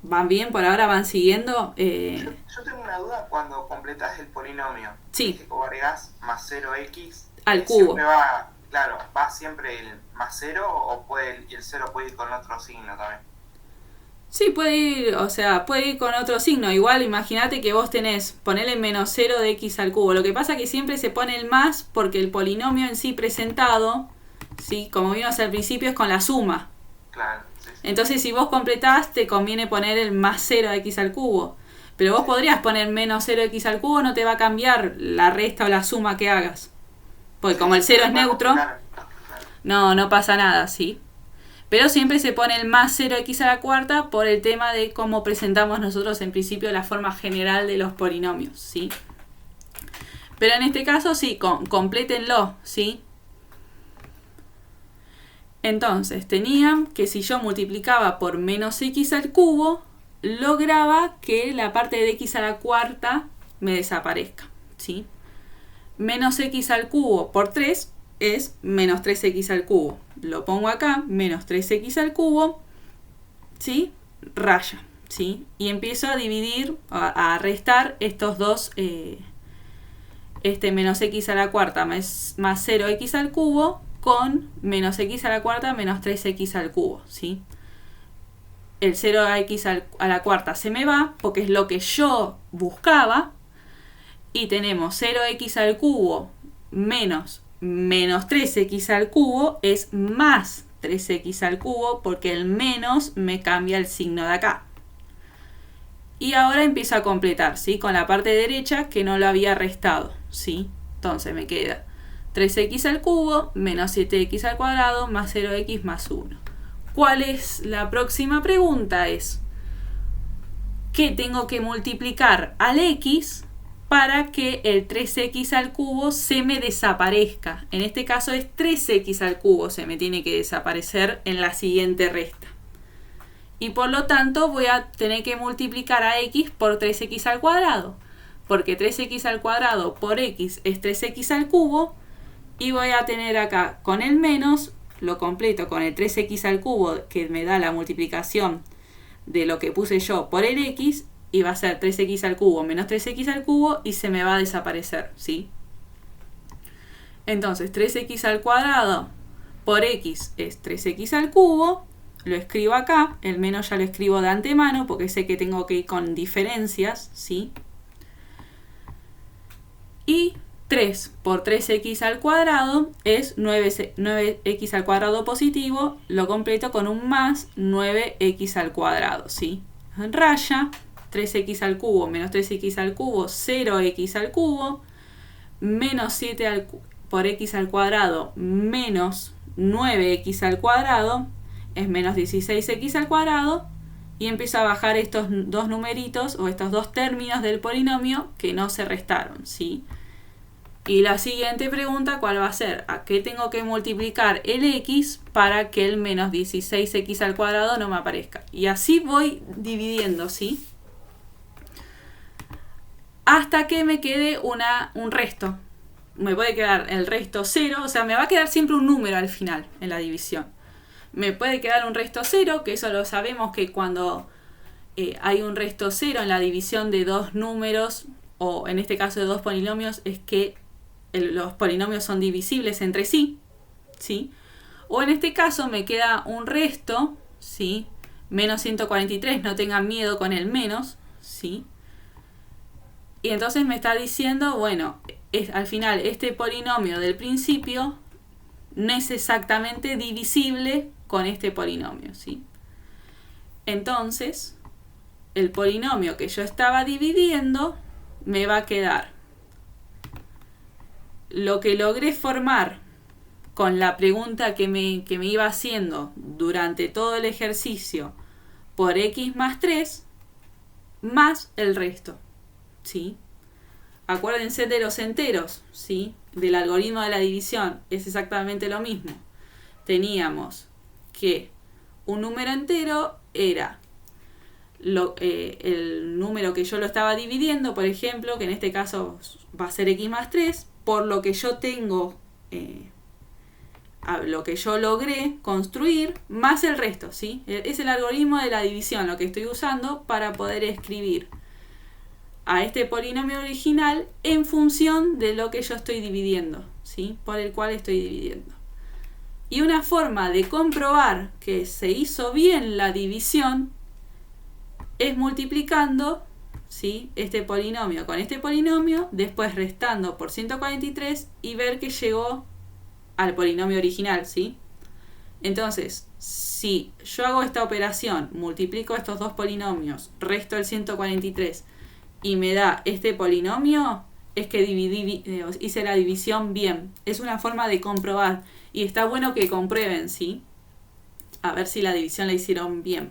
¿Van bien? ¿Por ahora van siguiendo? Yo tengo una duda cuando completas el polinomio. Sí. Que agregás más 0x al cubo. ¿Va siempre el más 0 o y el 0 puede ir con otro signo también? Sí, puede ir con otro signo. Igual, imagínate que vos ponele menos 0 de x al cubo. Lo que pasa es que siempre se pone el más porque el polinomio en sí presentado, ¿sí? Como vimos al principio, es con la suma. Claro. Entonces, si vos completás, te conviene poner el más 0 de x al cubo. Pero vos podrías poner menos 0 de x al cubo, no te va a cambiar la resta o la suma que hagas. Porque como el 0 es neutro, no pasa nada, ¿sí? Pero siempre se pone el más 0x a la cuarta por el tema de cómo presentamos nosotros en principio la forma general de los polinomios, ¿sí? Pero en este caso sí, complétenlo, ¿sí? Entonces, tenían que si yo multiplicaba por menos x al cubo, lograba que la parte de x a la cuarta me desaparezca, ¿sí? Menos x al cubo por 3 es menos 3x al cubo. Lo pongo acá, menos 3x al cubo, ¿sí? Raya, ¿sí? Y empiezo a dividir, a restar estos dos, menos x a la cuarta más 0x al cubo con menos x a la cuarta menos 3x al cubo, ¿sí? El 0x a la cuarta se me va porque es lo que yo buscaba. Y tenemos 0x al cubo menos 3x al cubo es más 3x al cubo porque el menos me cambia el signo de acá. Y ahora empiezo a completar, ¿sí? Con la parte derecha que no lo había restado, ¿sí? Entonces me queda 3x al cubo menos 7x al cuadrado más 0x más 1. ¿Cuál es la próxima pregunta? Es ¿qué tengo que multiplicar al x para que el 3x al cubo se me desaparezca? En este caso es 3x al cubo, se me tiene que desaparecer en la siguiente resta. Y por lo tanto voy a tener que multiplicar a x por 3x al cuadrado, porque 3x al cuadrado por x es 3x al cubo, y voy a tener acá con el menos, lo completo con el 3x al cubo, que me da la multiplicación de lo que puse yo por el x, y va a ser 3x al cubo menos 3x al cubo y se me va a desaparecer, ¿sí? Entonces 3x al cuadrado por x es 3x al cubo, lo escribo acá, el menos ya lo escribo de antemano porque sé que tengo que ir con diferencias, ¿sí? Y 3 por 3x al cuadrado es 9x al cuadrado positivo, lo completo con un más 9x al cuadrado, ¿sí? En raya, 3x al cubo menos 3x al cubo, 0x al cubo, menos 7 por x al cuadrado menos 9x al cuadrado es menos 16x al cuadrado, y empiezo a bajar estos dos numeritos o estos dos términos del polinomio que no se restaron, ¿sí? Y la siguiente pregunta, ¿cuál va a ser? ¿A qué tengo que multiplicar el x para que el menos 16x al cuadrado no me aparezca? Y así voy dividiendo, ¿sí? Hasta que me quede un resto. Me puede quedar el resto 0, o sea, me va a quedar siempre un número al final en la división. Me puede quedar un resto 0, que eso lo sabemos que cuando hay un resto 0 en la división de dos números, o en este caso de dos polinomios, es que los polinomios son divisibles entre sí, ¿sí? O en este caso me queda un resto, ¿sí? Menos 143, no tengan miedo con el menos, ¿sí? Y entonces me está diciendo, bueno, al final este polinomio del principio no es exactamente divisible con este polinomio, ¿sí? Entonces, el polinomio que yo estaba dividiendo me va a quedar lo que logré formar con la pregunta que me iba haciendo durante todo el ejercicio por x más 3 más el resto, ¿sí? Acuérdense de los enteros, ¿sí? Del algoritmo de la división es exactamente lo mismo. Teníamos que un número entero era el número que yo lo estaba dividiendo, por ejemplo, que en este caso va a ser x más 3, por lo que yo tengo, lo que yo logré construir, más el resto, ¿sí? Es el algoritmo de la división lo que estoy usando para poder escribir a este polinomio original en función de lo que yo estoy dividiendo, ¿sí? Por el cual estoy dividiendo. Y una forma de comprobar que se hizo bien la división es multiplicando, ¿sí? Este polinomio con este polinomio, después restando por 143 y ver que llegó al polinomio original, ¿sí? Entonces, si yo hago esta operación, multiplico estos dos polinomios, resto el 143 y me da este polinomio, es que hice la división bien. Es una forma de comprobar y está bueno que comprueben, ¿sí? A ver si la división la hicieron bien.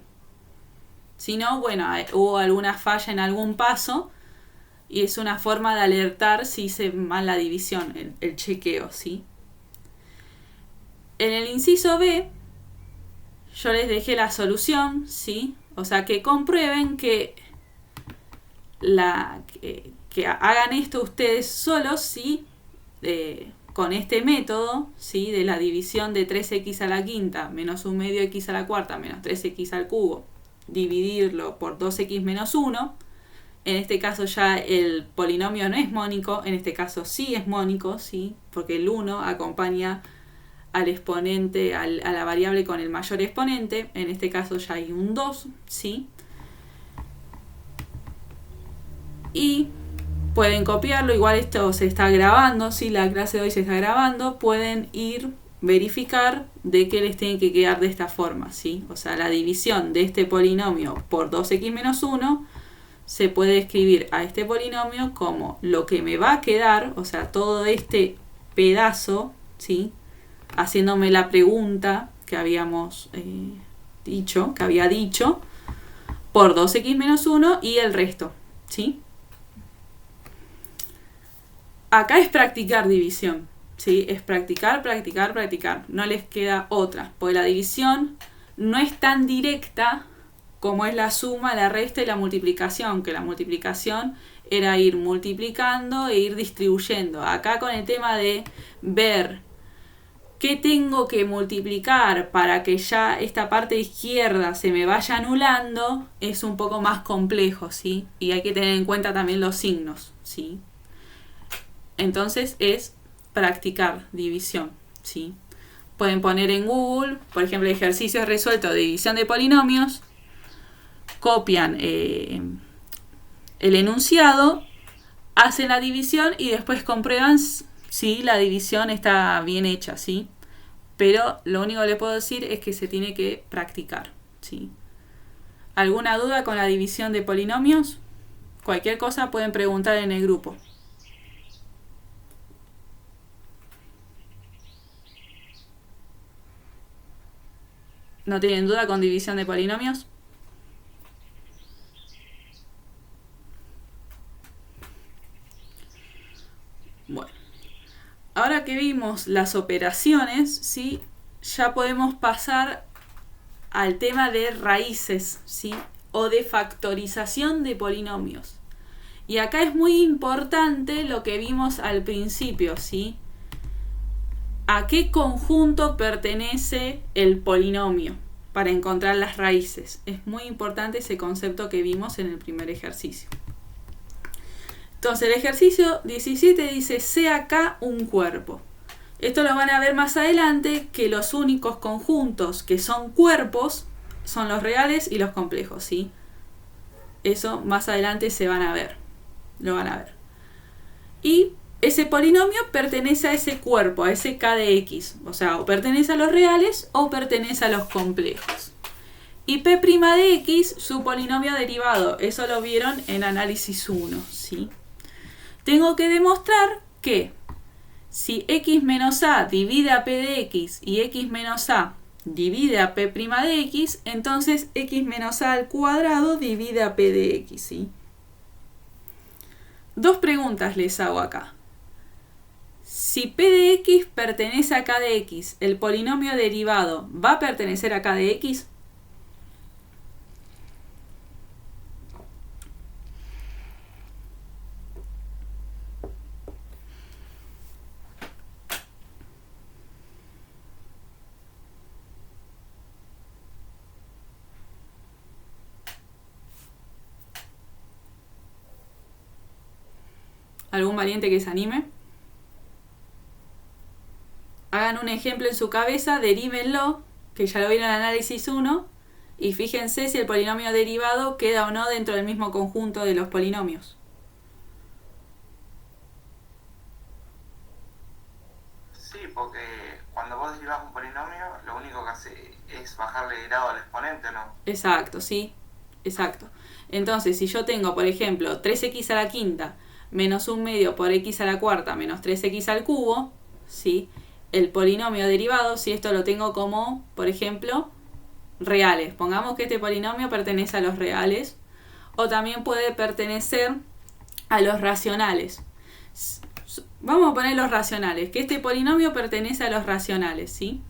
Si no, bueno, hubo alguna falla en algún paso y es una forma de alertar si hice mal la división, el chequeo, ¿sí? En el inciso B, yo les dejé la solución, ¿sí? O sea, que comprueben que hagan esto ustedes solos, ¿sí? Con este método, ¿sí? De la división de 3x a la quinta menos 1 medio x a la cuarta menos 3x al cubo, dividirlo por 2x menos 1. En este caso ya el polinomio no es mónico, en este caso sí es mónico, ¿sí? Porque el 1 acompaña al exponente, a la variable con el mayor exponente. En este caso ya hay un 2, ¿sí? Y pueden copiarlo, igual esto se está grabando, ¿sí? La clase de hoy se está grabando, pueden verificar de que les tiene que quedar de esta forma, ¿sí? O sea, la división de este polinomio por 2x menos 1 se puede escribir a este polinomio como lo que me va a quedar, o sea, todo este pedazo, ¿sí? Haciéndome la pregunta que habíamos dicho, por 2x menos 1 y el resto, ¿sí? Acá es practicar división, ¿sí? Es practicar. No les queda otra, porque la división no es tan directa como es la suma, la resta y la multiplicación, que la multiplicación era ir multiplicando e ir distribuyendo. Acá con el tema de ver qué tengo que multiplicar para que ya esta parte izquierda se me vaya anulando, es un poco más complejo, ¿sí? Y hay que tener en cuenta también los signos, ¿sí? Entonces es practicar división, ¿sí? Pueden poner en Google, por ejemplo, ejercicios resueltos de división de polinomios, copian el enunciado, hacen la división y después comprueban si la división está bien hecha, ¿sí? Pero lo único que les puedo decir es que se tiene que practicar, ¿sí? ¿Alguna duda con la división de polinomios? Cualquier cosa pueden preguntar en el grupo. ¿No tienen duda con división de polinomios? Bueno, ahora que vimos las operaciones, ¿sí? Ya podemos pasar al tema de raíces, ¿sí? O de factorización de polinomios. Y acá es muy importante lo que vimos al principio, ¿sí? ¿A qué conjunto pertenece el polinomio para encontrar las raíces? Es muy importante ese concepto que vimos en el primer ejercicio. Entonces el ejercicio 17 dice, sea K un cuerpo. Esto lo van a ver más adelante, que los únicos conjuntos que son cuerpos son los reales y los complejos, ¿sí? Eso más adelante lo van a ver. Y ese polinomio pertenece a ese cuerpo, a ese K de X. O sea, o pertenece a los reales o pertenece a los complejos. Y P' de X, su polinomio derivado. Eso lo vieron en análisis 1, ¿sí? Tengo que demostrar que si x menos a divide a p de x y x menos a divide a p' de x, entonces x menos a al cuadrado divide a p de x, ¿sí? Dos preguntas les hago acá. Si p de x pertenece a k de x, ¿el polinomio derivado va a pertenecer a k de x? ¿Algún valiente que se anime? Hagan un ejemplo en su cabeza, derívenlo, que ya lo vieron en análisis 1, y fíjense si el polinomio derivado queda o no dentro del mismo conjunto de los polinomios. Sí, porque cuando vos derivás un polinomio, lo único que hace es bajarle grado al exponente, ¿no? Exacto, sí, exacto. Entonces, si yo tengo, por ejemplo, 3x a la quinta menos 1/2 por x a la cuarta menos 3x al cubo, ¿sí? El polinomio derivado, si esto lo tengo como, por ejemplo, reales. Pongamos que este polinomio pertenece a los reales, o también puede pertenecer a los racionales. Vamos a poner los racionales, que este polinomio pertenece a los racionales, ¿sí?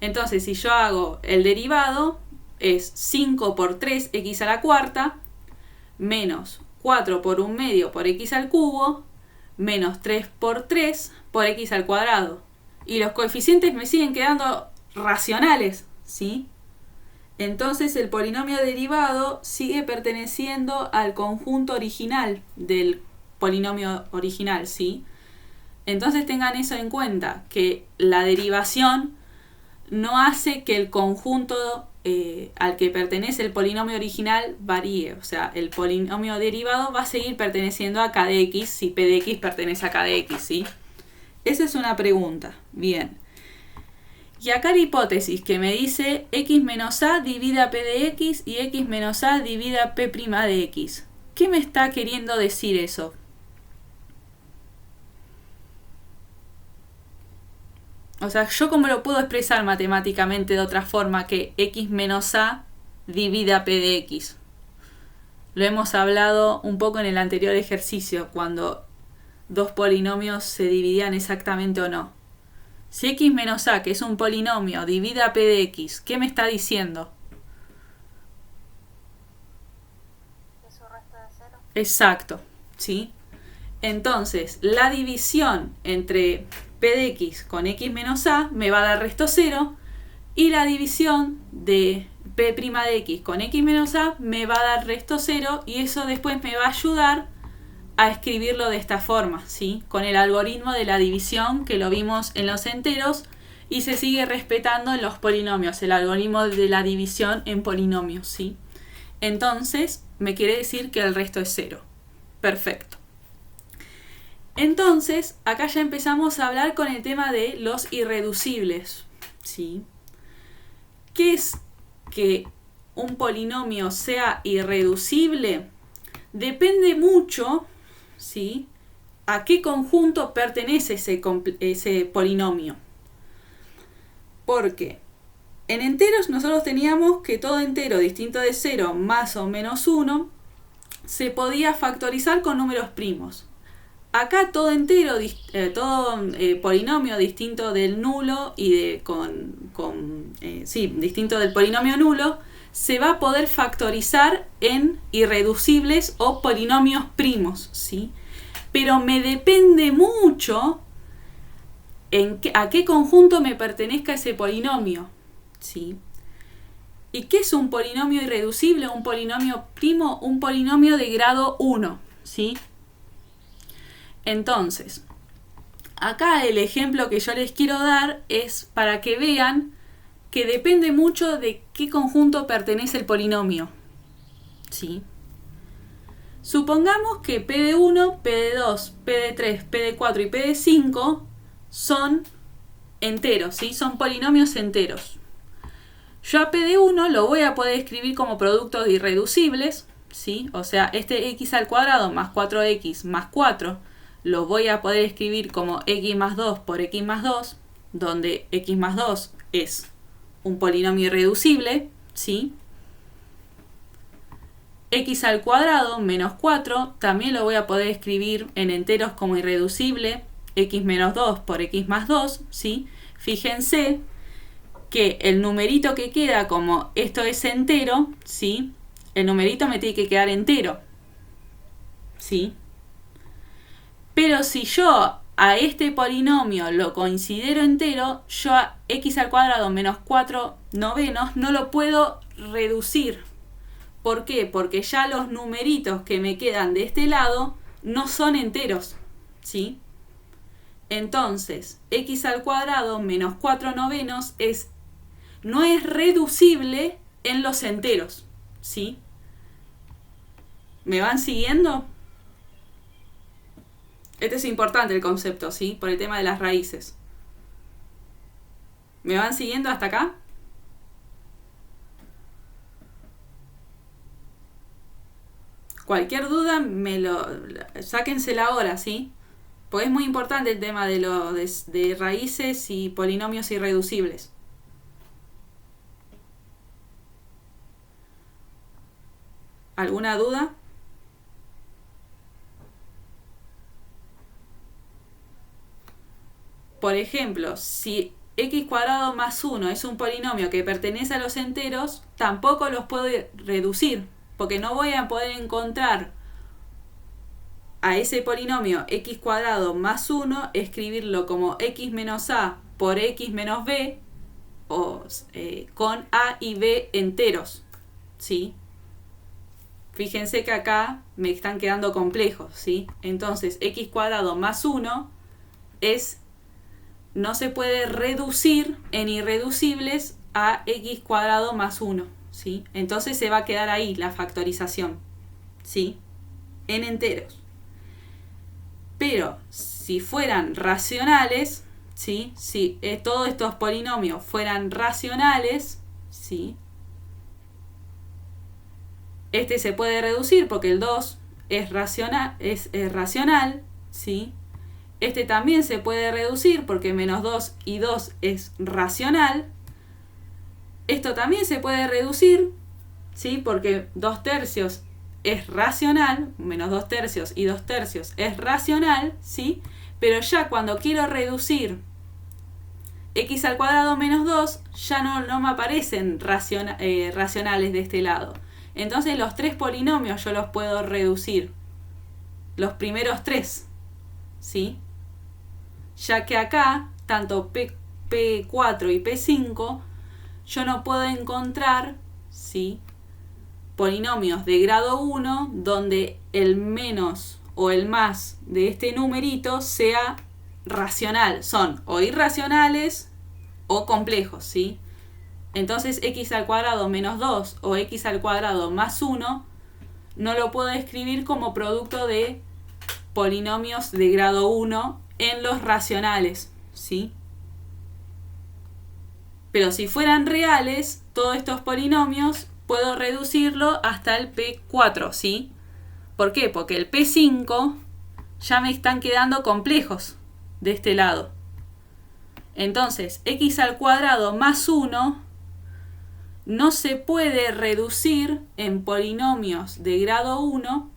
Entonces, si yo hago el derivado, es 5 por 3x a la cuarta menos 4 por 1/2 por x al cubo menos 3 por 3 por x al cuadrado. Y los coeficientes me siguen quedando racionales, ¿sí? Entonces el polinomio derivado sigue perteneciendo al conjunto original del polinomio original, ¿sí? Entonces tengan eso en cuenta, que la derivación no hace que el conjunto al que pertenece el polinomio original varíe. O sea, el polinomio derivado va a seguir perteneciendo a k de x si p de x pertenece a k de x, ¿sí? Esa es una pregunta. Bien. Y acá la hipótesis que me dice x menos a divide a p de x y x menos a divide a p' de x. ¿Qué me está queriendo decir eso? O sea, ¿yo cómo lo puedo expresar matemáticamente de otra forma que x menos a divide a p de x? Lo hemos hablado un poco en el anterior ejercicio, cuando dos polinomios se dividían exactamente o no. Si x menos a, que es un polinomio, divide a p de x, ¿qué me está diciendo? ¿Que su resto de 0? Exacto, ¿sí? Entonces, la división entre p de x con x menos a me va a dar resto 0, y la división de p' de x con x menos a me va a dar resto 0, y eso después me va a ayudar a escribirlo de esta forma, ¿sí? Con el algoritmo de la división que lo vimos en los enteros y se sigue respetando en los polinomios, el algoritmo de la división en polinomios, ¿sí? Entonces, me quiere decir que el resto es 0. Perfecto. Entonces, acá ya empezamos a hablar con el tema de los irreducibles, ¿sí? ¿Qué es que un polinomio sea irreducible? Depende mucho, ¿sí?, a qué conjunto pertenece ese polinomio. Porque en enteros nosotros teníamos que todo entero distinto de 0 más o menos 1 se podía factorizar con números primos. Acá todo entero, polinomio distinto del nulo y distinto del polinomio nulo, se va a poder factorizar en irreducibles o polinomios primos, ¿sí? Pero me depende mucho a qué conjunto me pertenezca ese polinomio, ¿sí? ¿Y qué es un polinomio irreducible? Un polinomio primo, un polinomio de grado 1, ¿sí? Entonces, acá el ejemplo que yo les quiero dar es para que vean que depende mucho de qué conjunto pertenece el polinomio, ¿sí? Supongamos que p de 1, p de 2, p de 3, p de 4 y p de 5 son enteros, ¿sí? Son polinomios enteros. Yo a p de 1 lo voy a poder escribir como productos irreducibles, ¿sí? O sea, este x al cuadrado más 4x más 4 lo voy a poder escribir como x más 2 por x más 2, donde x más 2 es un polinomio irreducible, ¿sí? X al cuadrado menos 4 también lo voy a poder escribir en enteros como irreducible, x menos 2 por x más 2, ¿sí? Fíjense que el numerito que queda, como esto es entero, ¿sí? El numerito me tiene que quedar entero, ¿sí? Pero si yo a este polinomio lo considero entero, yo a x al cuadrado menos 4 novenos no lo puedo reducir. ¿Por qué? Porque ya los numeritos que me quedan de este lado no son enteros, ¿sí? Entonces, x al cuadrado menos 4 novenos no es reducible en los enteros, ¿sí? ¿Me van siguiendo? Este es importante el concepto, ¿sí? Por el tema de las raíces. ¿Me van siguiendo hasta acá? Cualquier duda, sáquensela ahora, ¿sí? Pues es muy importante el tema de raíces y polinomios irreducibles. ¿Alguna duda? Por ejemplo, si x cuadrado más 1 es un polinomio que pertenece a los enteros, tampoco los puedo reducir, porque no voy a poder encontrar a ese polinomio x cuadrado más 1, escribirlo como x menos a por x menos b, o con a y b enteros, ¿sí? Fíjense que acá me están quedando complejos, ¿sí? Entonces, x cuadrado más 1 no se puede reducir en irreducibles a x cuadrado más 1, ¿sí? Entonces se va a quedar ahí la factorización, ¿sí? En enteros. Pero si fueran racionales, ¿sí? Si todos estos polinomios fueran racionales, ¿sí? Este se puede reducir porque el 2 es racional, ¿sí? Este también se puede reducir porque menos 2 y 2 es racional. Esto también se puede reducir, ¿sí? Porque 2 tercios es racional, menos 2 tercios y 2 tercios es racional, ¿sí? Pero ya cuando quiero reducir x al cuadrado menos 2, ya no me aparecen racionales de este lado. Entonces los 3 polinomios yo los puedo reducir. Los primeros 3, ¿sí? Ya que acá, tanto P4 y P5, yo no puedo encontrar, ¿sí?, polinomios de grado 1 donde el menos o el más de este numerito sea racional. Son o irracionales o complejos, ¿sí? Entonces x al cuadrado menos 2 o x al cuadrado más 1 no lo puedo escribir como producto de polinomios de grado 1 en los racionales, ¿sí? Pero si fueran reales, todos estos polinomios puedo reducirlo hasta el P4, ¿sí? ¿Por qué? Porque el P5 ya me están quedando complejos de este lado. Entonces, x al cuadrado más 1 no se puede reducir en polinomios de grado 1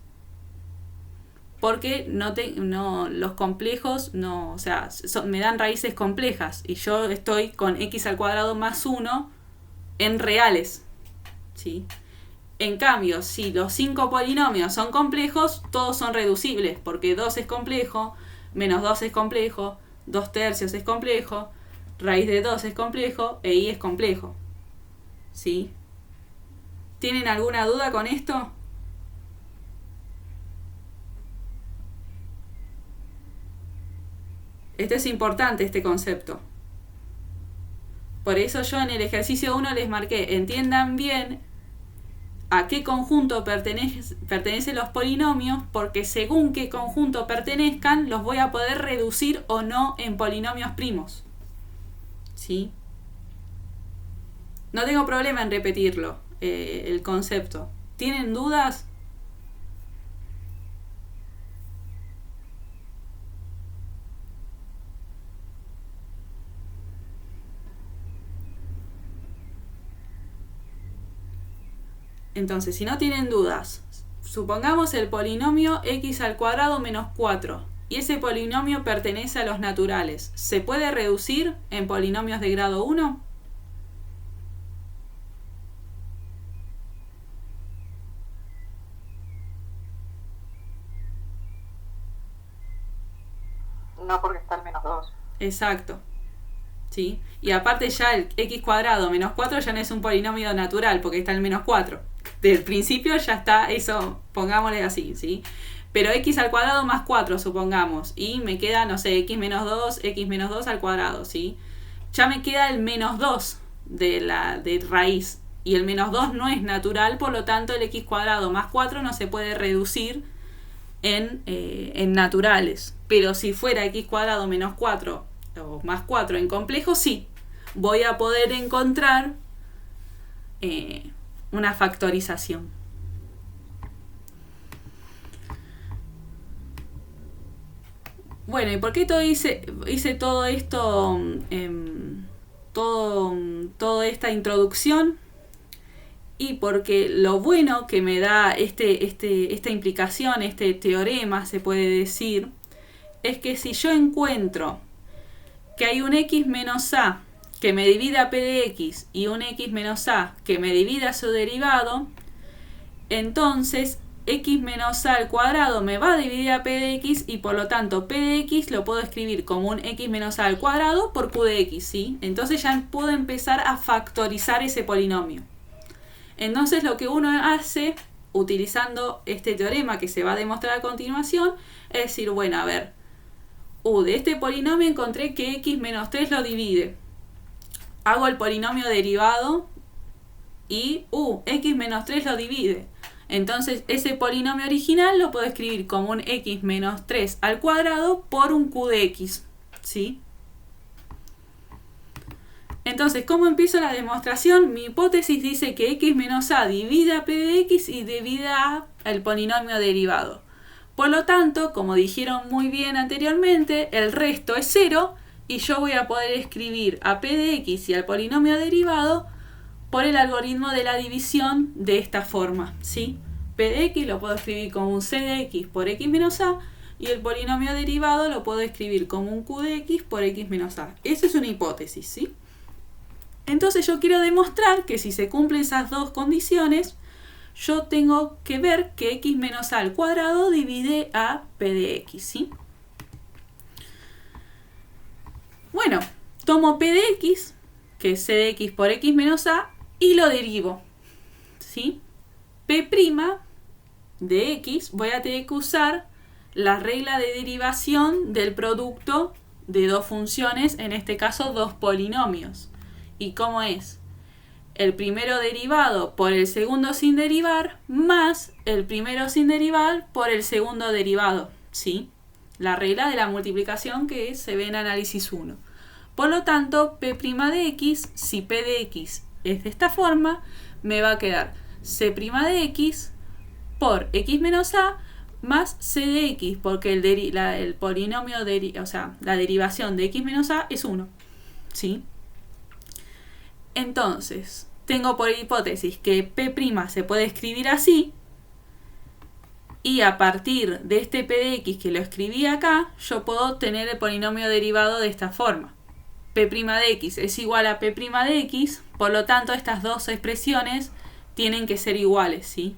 porque los complejos me dan raíces complejas y yo estoy con x al cuadrado más 1 en reales, ¿sí? En cambio, si los 5 polinomios son complejos, todos son reducibles, porque 2 es complejo, menos 2 es complejo, 2 tercios es complejo, raíz de 2 es complejo e y es complejo, ¿sí? ¿Tienen alguna duda con esto? Este es importante, este concepto. Por eso yo en el ejercicio 1 les marqué, entiendan bien a qué conjunto pertenecen los polinomios, porque según qué conjunto pertenezcan, los voy a poder reducir o no en polinomios primos, ¿sí? No tengo problema en repetirlo, el concepto. ¿Tienen dudas? Entonces, si no tienen dudas, supongamos el polinomio x al cuadrado menos 4 y ese polinomio pertenece a los naturales. ¿Se puede reducir en polinomios de grado 1? No, porque está el menos 2. Exacto. ¿Sí? Y aparte ya el x cuadrado menos 4 ya no es un polinomio natural porque está el menos 4. Del principio ya está eso, pongámosle así, ¿sí? Pero x al cuadrado más 4, supongamos, y me queda, no sé, x menos 2 al cuadrado, ¿sí? Ya me queda el menos 2 de raíz, y el menos 2 no es natural, por lo tanto el x cuadrado más 4 no se puede reducir en naturales. Pero si fuera x cuadrado menos 4 o más 4 en complejo, sí, voy a poder encontrar una factorización. Bueno, ¿y por qué hice todo esto, toda esta introducción? Y porque lo bueno que me da esta implicación, este teorema, se puede decir, es que si yo encuentro que hay un x menos a que me divida p de x y un x menos a que me divida su derivado, entonces x menos a al cuadrado me va a dividir a p de x y por lo tanto p de x lo puedo escribir como un x menos a al cuadrado por q de x, ¿sí? Entonces ya puedo empezar a factorizar ese polinomio. Entonces lo que uno hace, utilizando este teorema que se va a demostrar a continuación, es decir, bueno, a ver, de este polinomio encontré que x menos 3 lo divide. Hago el polinomio derivado y x menos 3 lo divide. Entonces ese polinomio original lo puedo escribir como un x menos 3 al cuadrado por un q de x, ¿sí? Entonces, ¿cómo empiezo la demostración? Mi hipótesis dice que x menos a divide a p de x y divide a el polinomio derivado. Por lo tanto, como dijeron muy bien anteriormente, el resto es 0 y yo voy a poder escribir a p de x y al polinomio derivado por el algoritmo de la división de esta forma, ¿sí? P de x lo puedo escribir como un c de x por x menos a y el polinomio derivado lo puedo escribir como un q de x por x menos a. Esa es una hipótesis, ¿sí? Entonces yo quiero demostrar que si se cumplen esas dos condiciones, yo tengo que ver que x menos a al cuadrado divide a p de x, ¿sí? Bueno, tomo p de x, que es c de x por x menos a, y lo derivo, ¿sí? P' de x voy a tener que usar la regla de derivación del producto de dos funciones, en este caso dos polinomios. ¿Y cómo es? El primero derivado por el segundo sin derivar más el primero sin derivar por el segundo derivado, ¿sí? La regla de la multiplicación que se ve en análisis 1. Por lo tanto, P' de x, si P de x es de esta forma, me va a quedar C' de x por x menos a más C de x, porque el polinomio, o sea, la derivación de x menos a es 1, ¿sí? Entonces, tengo por hipótesis que P' se puede escribir así, y a partir de este P de x que lo escribí acá, yo puedo tener el polinomio derivado de esta forma. P' de x es igual a P' de x, por lo tanto estas dos expresiones tienen que ser iguales, ¿sí?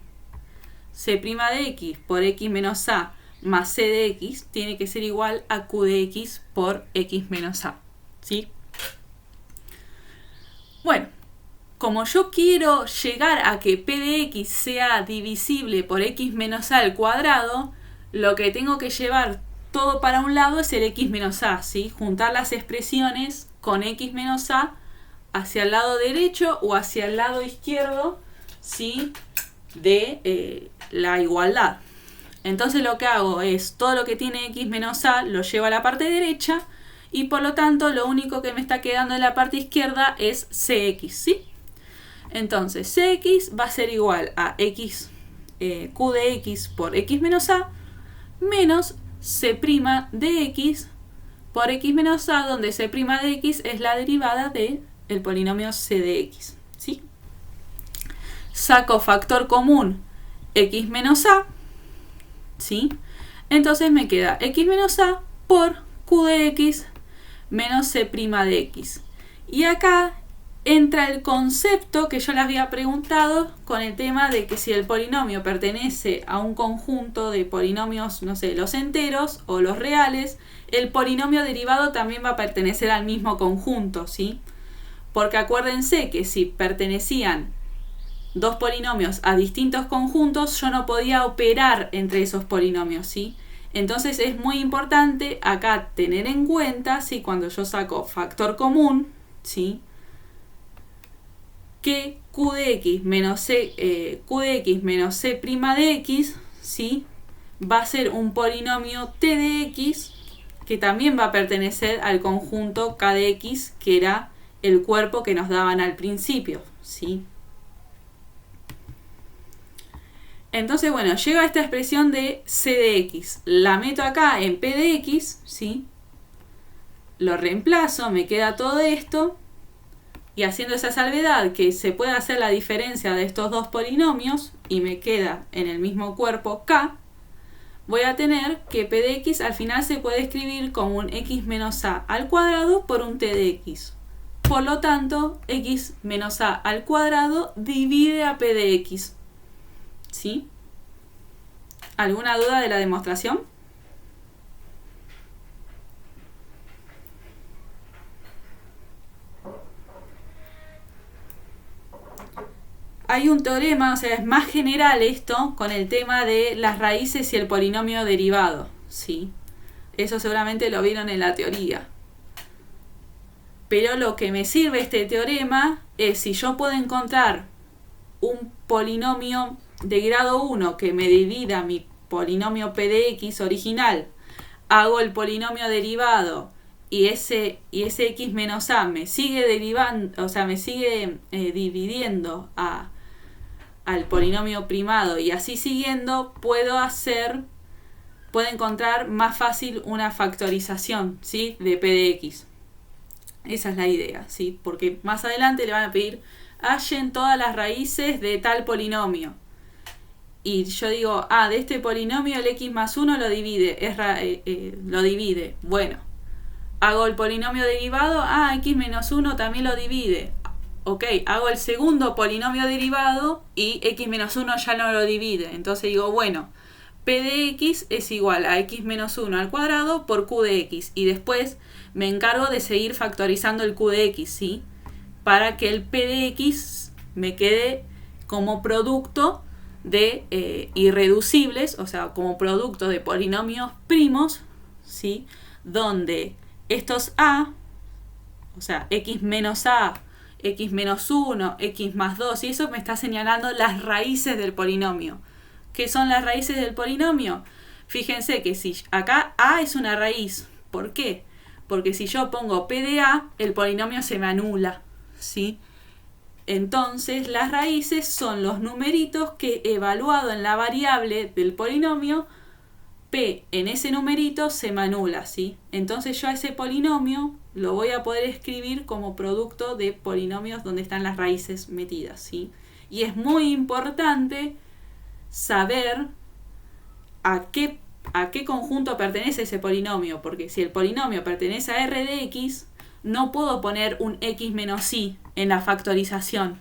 C' de x por x menos a más C de x tiene que ser igual a Q de x por x menos a, ¿sí? Bueno, como yo quiero llegar a que P de x sea divisible por x menos a al cuadrado, lo que tengo que llevar todo para un lado es el x menos a, ¿sí? Juntar las expresiones con x menos a hacia el lado derecho o hacia el lado izquierdo, ¿sí? De la igualdad. Entonces lo que hago es todo lo que tiene x menos a lo llevo a la parte derecha y por lo tanto lo único que me está quedando en la parte izquierda es cx, ¿sí? Entonces cx va a ser igual a x, q de x por x menos a menos c' de x por x menos a, donde c' de x es la derivada del polinomio c de x, ¿sí? saco factor común x menos a, ¿sí? Entonces me queda x menos a por q de x menos c' de x. Y acá entra el concepto que yo les había preguntado con el tema de que si el polinomio pertenece a un conjunto de polinomios, no sé, los enteros o los reales, el polinomio derivado también va a pertenecer al mismo conjunto, ¿sí? Porque acuérdense que si pertenecían dos polinomios a distintos conjuntos, yo no podía operar entre esos polinomios, ¿sí? Entonces es muy importante acá tener en cuenta, ¿sí? Cuando yo saco factor común, ¿sí? Que q de x menos c' de x, ¿sí? Va a ser un polinomio t de x que también va a pertenecer al conjunto k de x, que era el cuerpo que nos daban al principio, ¿sí? Entonces, bueno, llega esta expresión de c de x. La meto acá en p de x, ¿sí? Lo reemplazo, me queda todo esto. Y haciendo esa salvedad que se puede hacer la diferencia de estos dos polinomios y me queda en el mismo cuerpo k, voy a tener que p de x al final se puede escribir como un x menos a al cuadrado por un t de x. Por lo tanto, x menos a al cuadrado divide a p de x. ¿Sí? ¿Alguna duda de la demostración? Hay un teorema, o sea, es más general esto con el tema de las raíces y el polinomio derivado, ¿sí? Eso seguramente lo vieron en la teoría. Pero lo que me sirve este teorema es si yo puedo encontrar un polinomio de grado 1 que me divida mi polinomio p de x original, hago el polinomio derivado y ese x menos a me sigue derivando, o sea, me sigue dividiendo al polinomio primado y así siguiendo, puedo encontrar más fácil una factorización, ¿sí? De p de x. Esa es la idea, ¿sí? Porque más adelante le van a pedir hallen todas las raíces de tal polinomio. Y yo digo, de este polinomio el x más 1 lo divide. Bueno, hago el polinomio derivado, x menos 1 también lo divide. Ok, hago el segundo polinomio derivado y x menos 1 ya no lo divide. Entonces digo, bueno, p de x es igual a x menos 1 al cuadrado por q de x. Y después me encargo de seguir factorizando el q de x, ¿sí? Para que el p de x me quede como producto de irreducibles, o sea, como producto de polinomios primos, ¿sí? Donde estos a, o sea, x menos a, x menos 1, x más 2, y eso me está señalando las raíces del polinomio. ¿Qué son las raíces del polinomio? Fíjense que si acá a es una raíz, ¿por qué? Porque si yo pongo p de a, el polinomio se me anula, ¿sí? Entonces las raíces son los numeritos que evaluado en la variable del polinomio, p en ese numerito se me anula, ¿sí? Entonces yo a ese polinomio lo voy a poder escribir como producto de polinomios donde están las raíces metidas, ¿sí? Y es muy importante saber a qué conjunto pertenece ese polinomio, porque si el polinomio pertenece a r de x, no puedo poner un x menos y en la factorización,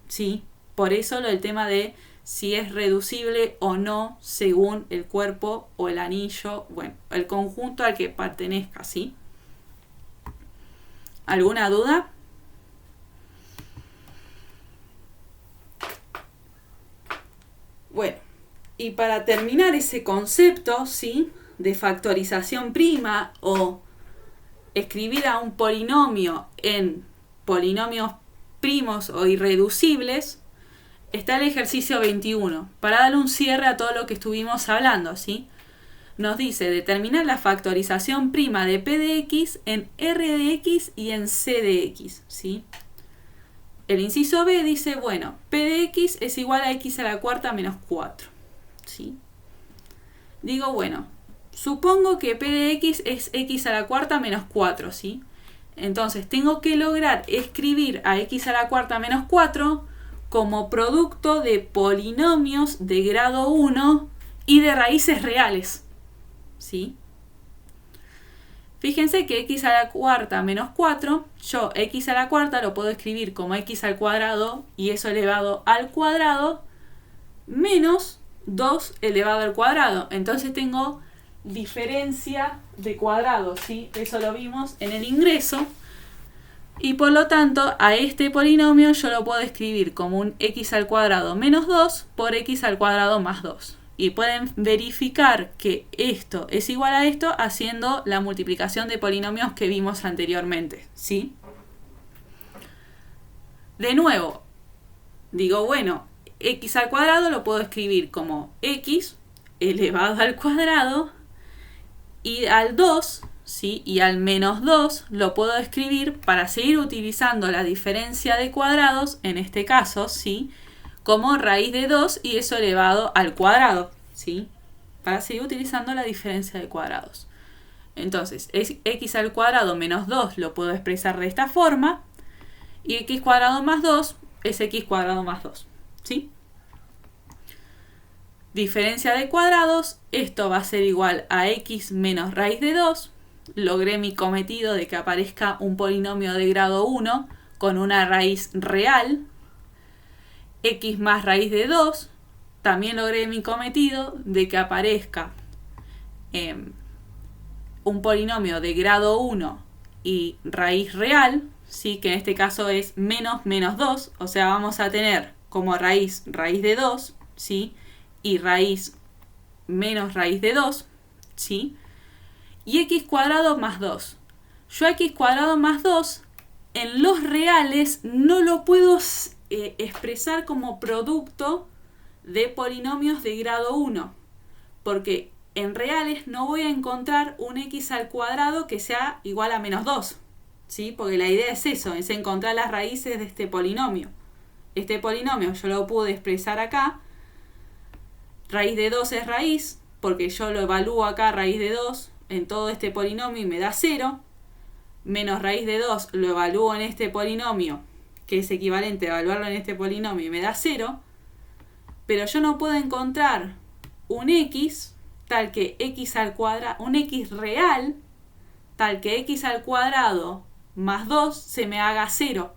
¿sí? Por eso el tema de si es reducible o no según el cuerpo o el anillo, bueno, el conjunto al que pertenezca, ¿sí? ¿Alguna duda? Bueno, y para terminar ese concepto, ¿sí? De factorización prima o escribir a un polinomio en polinomios primos o irreducibles, está el ejercicio 21, para darle un cierre a todo lo que estuvimos hablando, ¿sí? Nos dice determinar la factorización prima de p de x en r de x y en c de x, ¿sí? El inciso B dice, bueno, p de x es igual a x a la cuarta menos 4, ¿sí? Digo, bueno, supongo que p de x es x a la cuarta menos 4, ¿sí? Entonces tengo que lograr escribir a x a la cuarta menos 4 como producto de polinomios de grado 1 y de raíces reales, ¿sí? Fíjense que x a la cuarta menos 4, yo x a la cuarta lo puedo escribir como x al cuadrado y eso elevado al cuadrado menos 2 elevado al cuadrado. Entonces tengo diferencia de cuadrados, ¿sí? Eso lo vimos en el ingreso. Y por lo tanto, a este polinomio yo lo puedo escribir como un x al cuadrado menos 2 por x al cuadrado más 2. Y pueden verificar que esto es igual a esto haciendo la multiplicación de polinomios que vimos anteriormente, ¿sí? De nuevo, digo, bueno, x al cuadrado lo puedo escribir como x elevado al cuadrado y al 2, ¿sí? Y al menos 2 lo puedo escribir para seguir utilizando la diferencia de cuadrados, en este caso, ¿sí? Como raíz de 2 y eso elevado al cuadrado, ¿sí? Para seguir utilizando la diferencia de cuadrados. Entonces, x al cuadrado menos 2 lo puedo expresar de esta forma y x cuadrado más 2 es x cuadrado más 2, ¿sí? Diferencia de cuadrados, esto va a ser igual a x menos raíz de 2. Logré mi cometido de que aparezca un polinomio de grado 1 con una raíz real. X más raíz de 2. También logré mi cometido de que aparezca un polinomio de grado 1 y raíz real, ¿sí? Que en este caso es menos menos 2. O sea, vamos a tener como raíz de 2, ¿sí? Y raíz menos raíz de 2, ¿sí? Y x cuadrado más 2. Yo x cuadrado más 2 en los reales no lo puedo expresar como producto de polinomios de grado 1, porque en reales no voy a encontrar un x al cuadrado que sea igual a menos 2, ¿sí? Porque la idea es eso, es encontrar las raíces de este polinomio. Este polinomio yo lo pude expresar acá. Raíz de 2 es raíz, porque yo lo evalúo acá, raíz de 2, en todo este polinomio y me da 0. Menos raíz de 2 lo evalúo en este polinomio, que es equivalente a evaluarlo en este polinomio y me da 0. Pero yo no puedo encontrar un x tal que x al cuadrado, un x real, tal que x al cuadrado más 2 se me haga 0,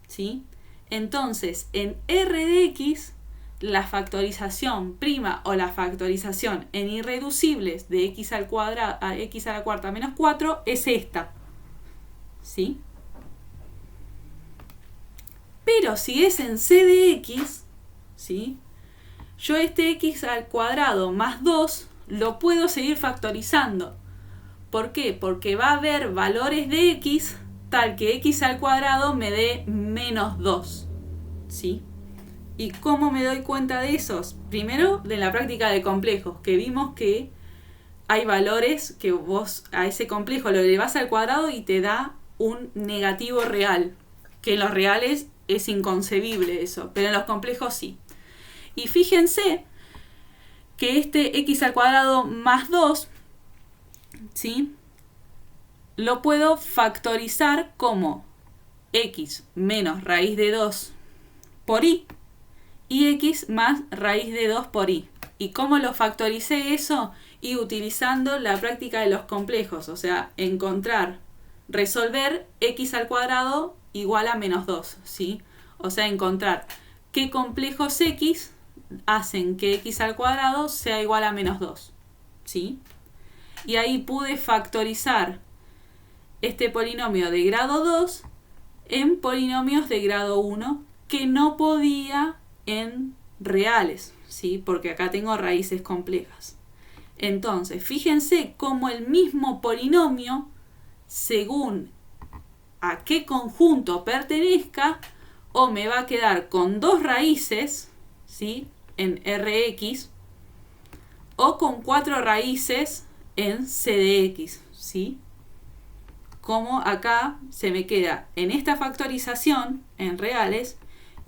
¿sí? Entonces, en R de x, la factorización prima o la factorización en irreducibles de x al cuadrado a x a la cuarta menos 4 es esta, ¿sí? Pero si es en C de x, ¿sí? Yo este x al cuadrado más 2 lo puedo seguir factorizando. ¿Por qué? Porque va a haber valores de x tal que x al cuadrado me dé menos 2, ¿sí? ¿Y cómo me doy cuenta de esos? Primero, de la práctica de complejos, que vimos que hay valores que vos a ese complejo lo elevás al cuadrado y te da un negativo real, que en los reales es inconcebible eso, pero en los complejos sí. Y fíjense que este x al cuadrado más 2, ¿sí? Lo puedo factorizar como x menos raíz de 2 por y x más raíz de 2 por y. ¿Y cómo lo factoricé eso? Y utilizando la práctica de los complejos, o sea, resolver x al cuadrado igual a menos 2, ¿sí? O sea, encontrar qué complejos x hacen que x al cuadrado sea igual a menos 2, ¿sí? Y ahí pude factorizar este polinomio de grado 2 en polinomios de grado 1 que no podía en reales, ¿sí? Porque acá tengo raíces complejas. Entonces, fíjense cómo el mismo polinomio, según a qué conjunto pertenezca, o me va a quedar con 2 raíces, ¿sí? En Rx, o con 4 raíces en C de x, ¿sí? Como acá se me queda en esta factorización en reales,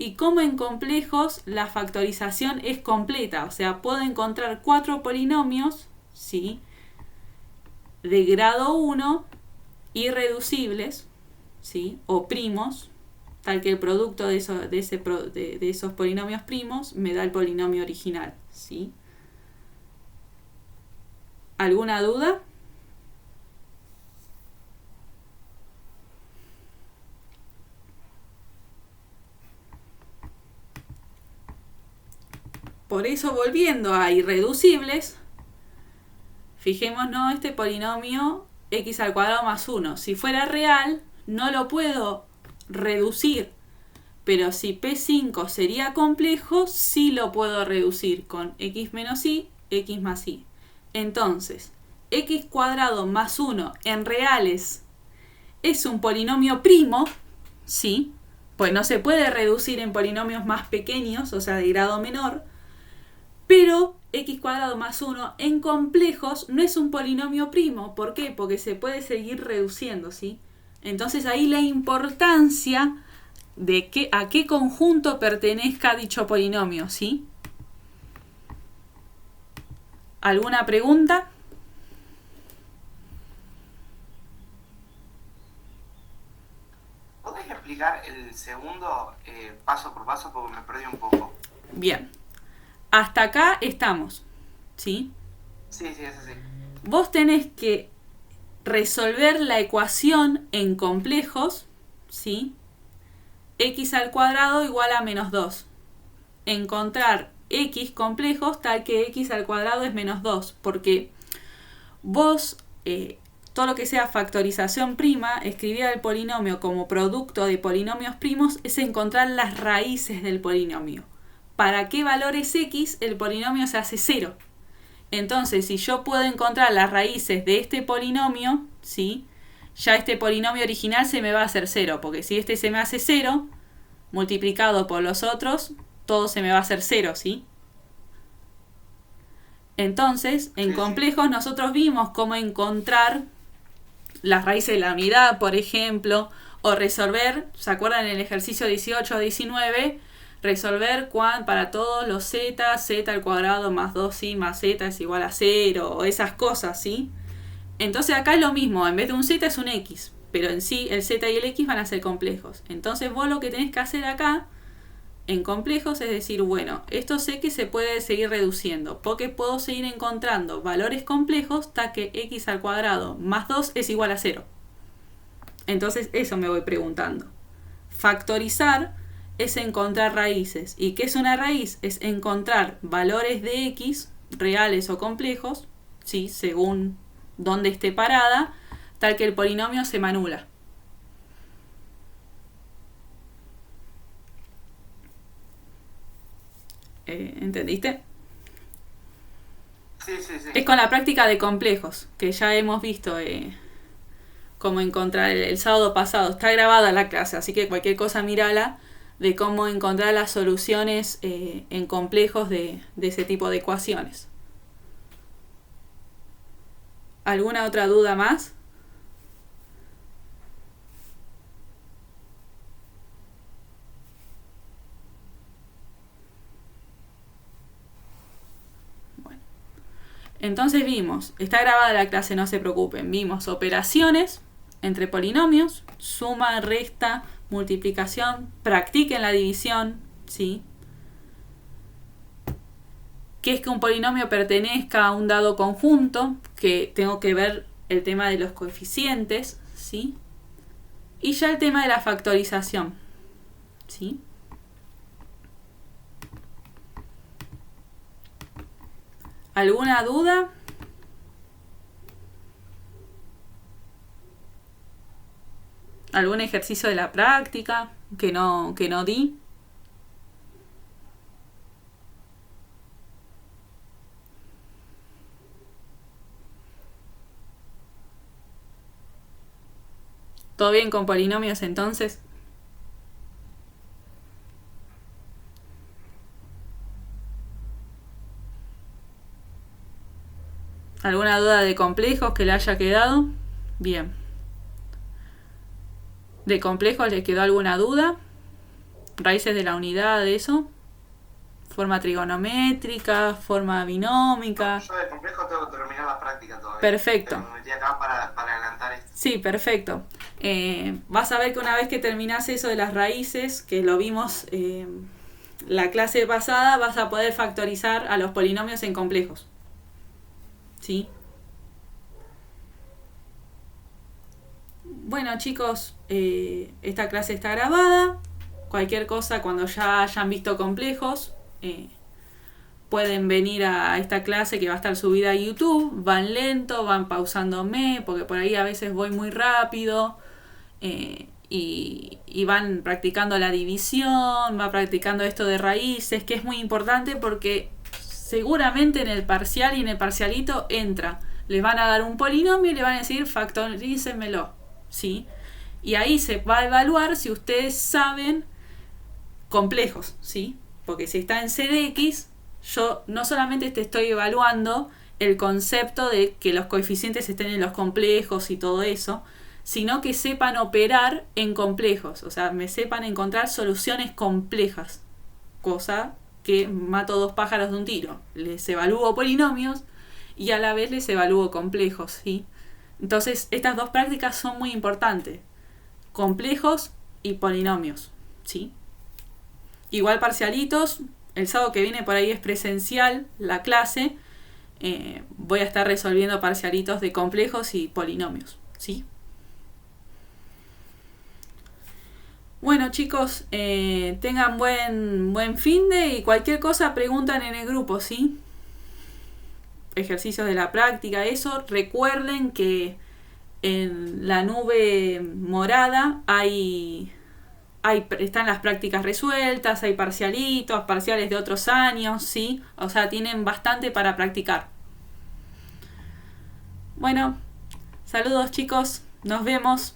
y como en complejos la factorización es completa, o sea, puedo encontrar 4 polinomios, ¿sí? De grado 1 irreducibles, ¿sí? O primos, tal que el producto de esos polinomios primos me da el polinomio original, ¿sí? ¿Alguna duda? Por eso, volviendo a irreducibles, fijémonos este polinomio x al cuadrado más 1. Si fuera real, no lo puedo reducir. Pero si P5 sería complejo, sí lo puedo reducir con x menos y, x más y. Entonces, x cuadrado más 1 en reales es un polinomio primo, ¿sí? Pues no se puede reducir en polinomios más pequeños, o sea, de grado menor. Pero x cuadrado más 1 en complejos no es un polinomio primo. ¿Por qué? Porque se puede seguir reduciendo, ¿sí? Entonces ahí la importancia de a qué conjunto pertenezca dicho polinomio, ¿sí? ¿Alguna pregunta? ¿Podés explicar el segundo paso por paso? Porque me perdí un poco. Bien. Hasta acá estamos, ¿sí? Sí, es así. Vos tenés que resolver la ecuación en complejos, ¿sí? X al cuadrado igual a menos 2. Encontrar x complejos tal que x al cuadrado es menos 2. Porque vos, todo lo que sea factorización prima, escribir el polinomio como producto de polinomios primos es encontrar las raíces del polinomio. ¿Para qué valor es x? El polinomio se hace 0. Entonces, si yo puedo encontrar las raíces de este polinomio, ¿sí? Ya este polinomio original se me va a hacer 0, porque si este se me hace 0, multiplicado por los otros, todo se me va a hacer 0, ¿sí? Entonces, en complejos nosotros vimos cómo encontrar las raíces de la unidad, por ejemplo, o resolver, ¿se acuerdan en el ejercicio 18 o 19? Resolver para todos los z al cuadrado más 2i más z es igual a 0, o esas cosas, ¿sí? Entonces acá es lo mismo, en vez de un z es un x, pero en sí el z y el x van a ser complejos. Entonces vos lo que tenés que hacer acá, en complejos, es decir, bueno, esto sé que se puede seguir reduciendo, porque puedo seguir encontrando valores complejos hasta que x al cuadrado más 2 es igual a 0. Entonces eso me voy preguntando. Factorizar es encontrar raíces. ¿Y qué es una raíz? Es encontrar valores de x, reales o complejos, ¿sí? Según dónde esté parada, tal que el polinomio se me anula. ¿Entendiste? Sí. Es con la práctica de complejos, que ya hemos visto cómo encontrar el sábado pasado. Está grabada la clase, así que cualquier cosa mírala, de cómo encontrar las soluciones en complejos de ese tipo de ecuaciones. ¿Alguna otra duda más? Bueno. Entonces vimos, está grabada la clase, no se preocupen, vimos operaciones entre polinomios, suma, resta, multiplicación, practiquen la división, ¿sí? ¿Qué es que un polinomio pertenezca a un dado conjunto? Que tengo que ver el tema de los coeficientes, ¿sí? Y ya el tema de la factorización, ¿sí? ¿Alguna duda? ¿Algún ejercicio de la práctica que no di? ¿Todo bien con polinomios entonces? ¿Alguna duda de complejos que le haya quedado? Bien. ¿De complejos le quedó alguna duda? ¿Raíces de la unidad, de eso? ¿Forma trigonométrica? ¿Forma binómica? Yo de complejo tengo que terminar la práctica todavía. Perfecto. Pero me metí acá para adelantar esto. Sí, perfecto. Vas a ver que una vez que terminás eso de las raíces, que lo vimos la clase pasada, vas a poder factorizar a los polinomios en complejos. ¿Sí? Bueno, chicos, esta clase está grabada. Cualquier cosa, cuando ya hayan visto complejos, pueden venir a esta clase que va a estar subida a YouTube. Van lento, van pausándome, porque por ahí a veces voy muy rápido. Y van practicando la división, va practicando esto de raíces, que es muy importante porque seguramente en el parcial y en el parcialito entra. Les van a dar un polinomio y le van a decir factorícenmelo, ¿sí? Y ahí se va a evaluar si ustedes saben complejos, ¿sí? Porque si está en C de X, yo no solamente te estoy evaluando el concepto de que los coeficientes estén en los complejos y todo eso, sino que sepan operar en complejos, o sea, me sepan encontrar soluciones complejas, cosa que mato dos pájaros de un tiro. Les evalúo polinomios y a la vez les evalúo complejos, ¿sí? Entonces, estas dos prácticas son muy importantes, complejos y polinomios, ¿sí? Igual parcialitos, el sábado que viene por ahí es presencial la clase, voy a estar resolviendo parcialitos de complejos y polinomios, ¿sí? Bueno, chicos, tengan buen finde y cualquier cosa preguntan en el grupo, ¿sí? Ejercicios de la práctica, eso. Recuerden que en la nube morada están las prácticas resueltas, hay parcialitos, parciales de otros años, ¿sí? O sea, tienen bastante para practicar. Bueno, saludos chicos, nos vemos.